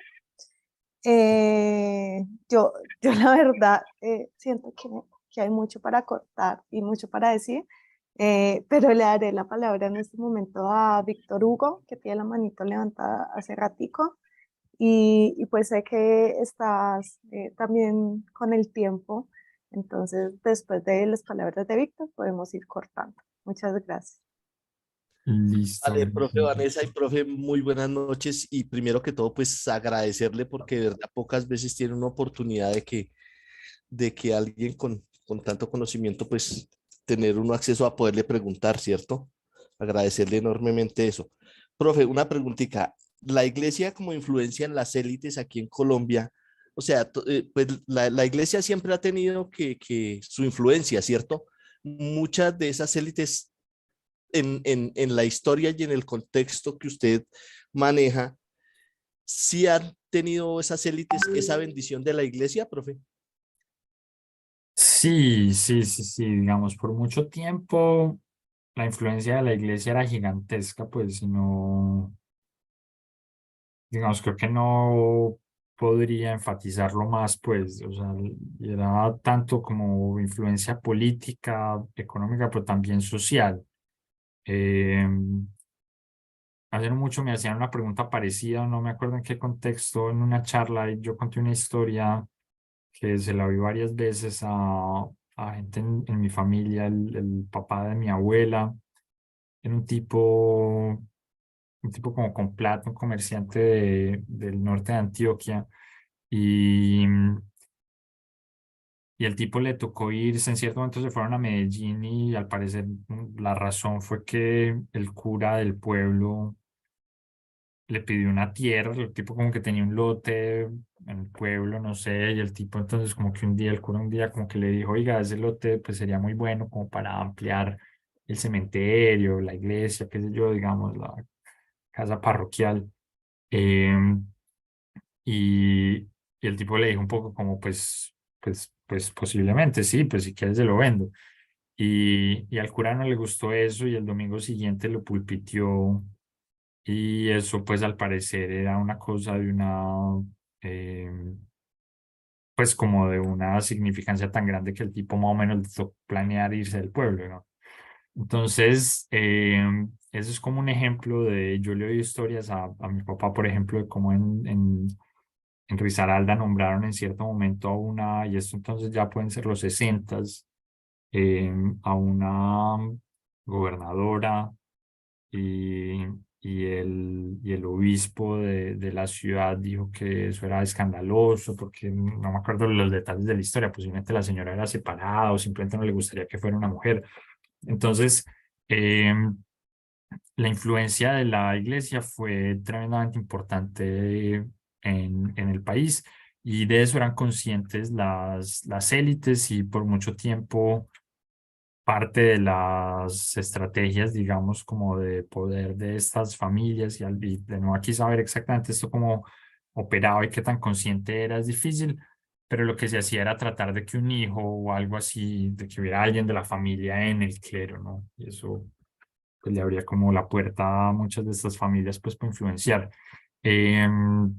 Yo la verdad siento que hay mucho para cortar y mucho para decir, pero le daré la palabra en este momento a Víctor Hugo, que tiene la manito levantada hace ratico, y pues sé que estás también con el tiempo, entonces después de las palabras de Víctor podemos ir cortando. Muchas gracias. listo. Vale, profe Vanessa y profe, muy buenas noches. Y primero que todo, pues agradecerle porque de verdad pocas veces tiene una oportunidad de que alguien con tanto conocimiento, pues tener uno acceso a poderle preguntar, ¿cierto? Agradecerle enormemente eso. Profe, una preguntita. La iglesia como influencia en las élites aquí en Colombia, o sea, pues la iglesia siempre ha tenido que su influencia, ¿cierto? Muchas de esas élites en la historia y en el contexto que usted maneja, ¿sí han tenido esas élites esa bendición de la iglesia, profe? Sí, sí, sí, sí, digamos, por mucho tiempo la influencia de la iglesia era gigantesca, pues, si no, digamos, creo que no podría enfatizarlo más, pues, o sea, y era tanto como influencia política, económica, pero también social. Eh, Hace no mucho me hacían una pregunta parecida, no me acuerdo en qué contexto, en una charla, y yo conté una historia que se la vi varias veces a gente en mi familia, el papá de mi abuela, era un tipo como con plata, un comerciante del norte de Antioquia, y, y el tipo le tocó irse, en cierto momento se fueron a Medellín y al parecer la razón fue que el cura del pueblo le pidió una tierra, el tipo como que tenía un lote en el pueblo, no sé, y el tipo entonces como que un día, el cura un día como que le dijo, oiga, ese lote pues sería muy bueno como para ampliar el cementerio, la iglesia, qué sé yo, digamos, la casa parroquial. Em, y, y el tipo le dijo un poco como pues posiblemente sí, pues si quieres se lo vendo. Y al cura no le gustó eso y el domingo siguiente lo pulpitió y eso pues al parecer era una cosa de eh, pues como de una significancia tan grande que el tipo más o menos le tocó planear irse del pueblo, ¿no? Entonces, eso es como un ejemplo de, yo le oí historias a mi papá, por ejemplo, de cómo en Risaralda nombraron en cierto momento a una, y esto entonces ya pueden ser los 60s, a una gobernadora y, y el obispo de la ciudad dijo que eso era escandaloso porque no me acuerdo los detalles de la historia, posiblemente la señora era separada o simplemente no le gustaría que fuera una mujer. Entonces, la influencia de la iglesia fue tremendamente importante en el país y de eso eran conscientes las élites y por mucho tiempo parte de las estrategias, digamos, como de poder de estas familias y de nuevo aquí saber exactamente esto cómo operaba y qué tan consciente era es difícil, pero lo que se hacía era tratar de que un hijo o algo así, de que hubiera alguien de la familia en el clero, ¿no? Y eso pues le abría como la puerta a muchas de estas familias pues para influenciar. Em,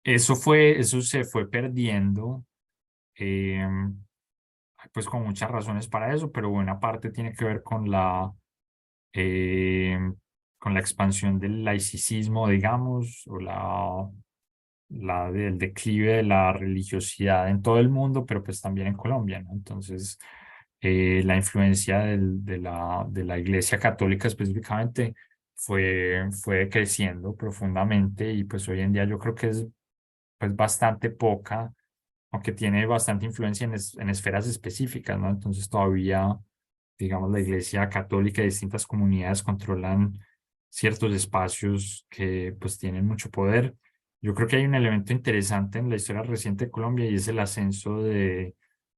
eso se fue perdiendo. em, pues con muchas razones para eso, pero buena parte tiene que ver eh, con la expansión del laicismo, digamos, o la del declive de la religiosidad en todo el mundo, pero pues también en Colombia, ¿no? Entonces, la influencia de la Iglesia Católica específicamente fue creciendo profundamente y pues hoy en día yo creo que es pues bastante poca, aunque tiene bastante influencia en esferas específicas, ¿no? Entonces todavía, digamos, la Iglesia Católica y distintas comunidades controlan ciertos espacios que pues tienen mucho poder. Yo creo que hay un elemento interesante en la historia reciente de Colombia y es el ascenso de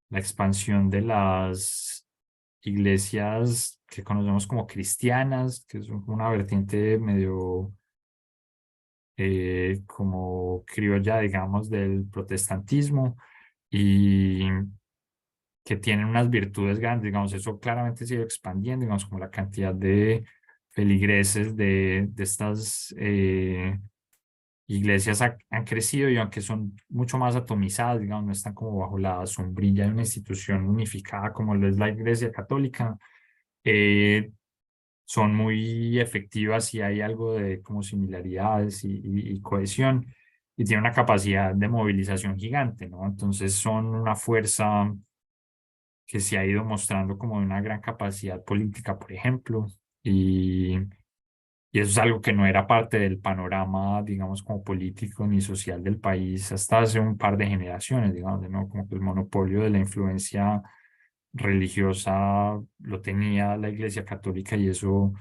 la expansión de las iglesias que conocemos como cristianas, que son como una vertiente medio como criolla, digamos, del protestantismo y que tienen unas virtudes grandes, digamos, eso claramente se ha ido expandiendo, digamos, como la cantidad de feligreses de estas iglesias han crecido y aunque son mucho más atomizadas, digamos, no están como bajo la sombrilla de una institución unificada como lo es la Iglesia Católica, eh, son muy efectivas y hay algo de como similaridades y cohesión y tienen una capacidad de movilización gigante, ¿no? Entonces son una fuerza que se ha ido mostrando como de una gran capacidad política, por ejemplo, y eso es algo que no era parte del panorama, digamos, como político ni social del país hasta hace un par de generaciones, digamos, ¿no? Como que el monopolio de la influencia religiosa lo tenía la Iglesia Católica y eso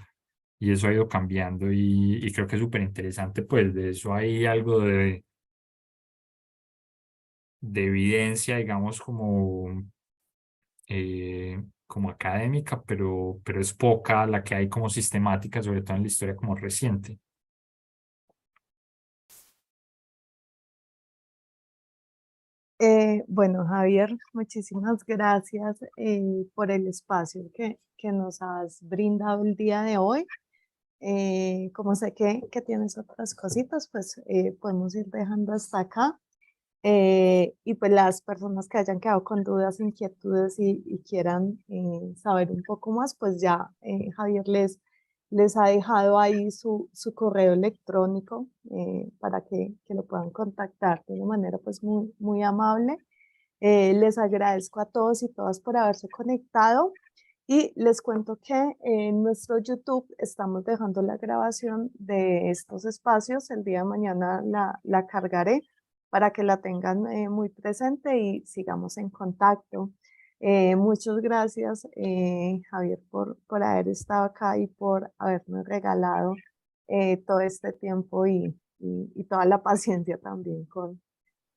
ha ido cambiando y creo que es súper interesante, pues de eso hay algo de evidencia, digamos, como académica, pero es poca la que hay como sistemática, sobre todo en la historia como reciente. Bueno, Javier, muchísimas gracias por el espacio que nos has brindado el día de hoy. Como sé que tienes otras cositas, pues podemos ir dejando hasta acá. Y pues las personas que hayan quedado con dudas, inquietudes y quieran saber un poco más, pues ya Javier les ha dejado ahí su correo electrónico para que lo puedan contactar de una manera pues muy amable. Les agradezco a todos y todas por haberse conectado Y les cuento que en nuestro YouTube estamos dejando la grabación de estos espacios. El día de mañana la cargaré para que la tengan muy presente y sigamos en contacto. Muchas gracias, Javier, por haber estado acá y por haberme regalado todo este tiempo y toda la paciencia también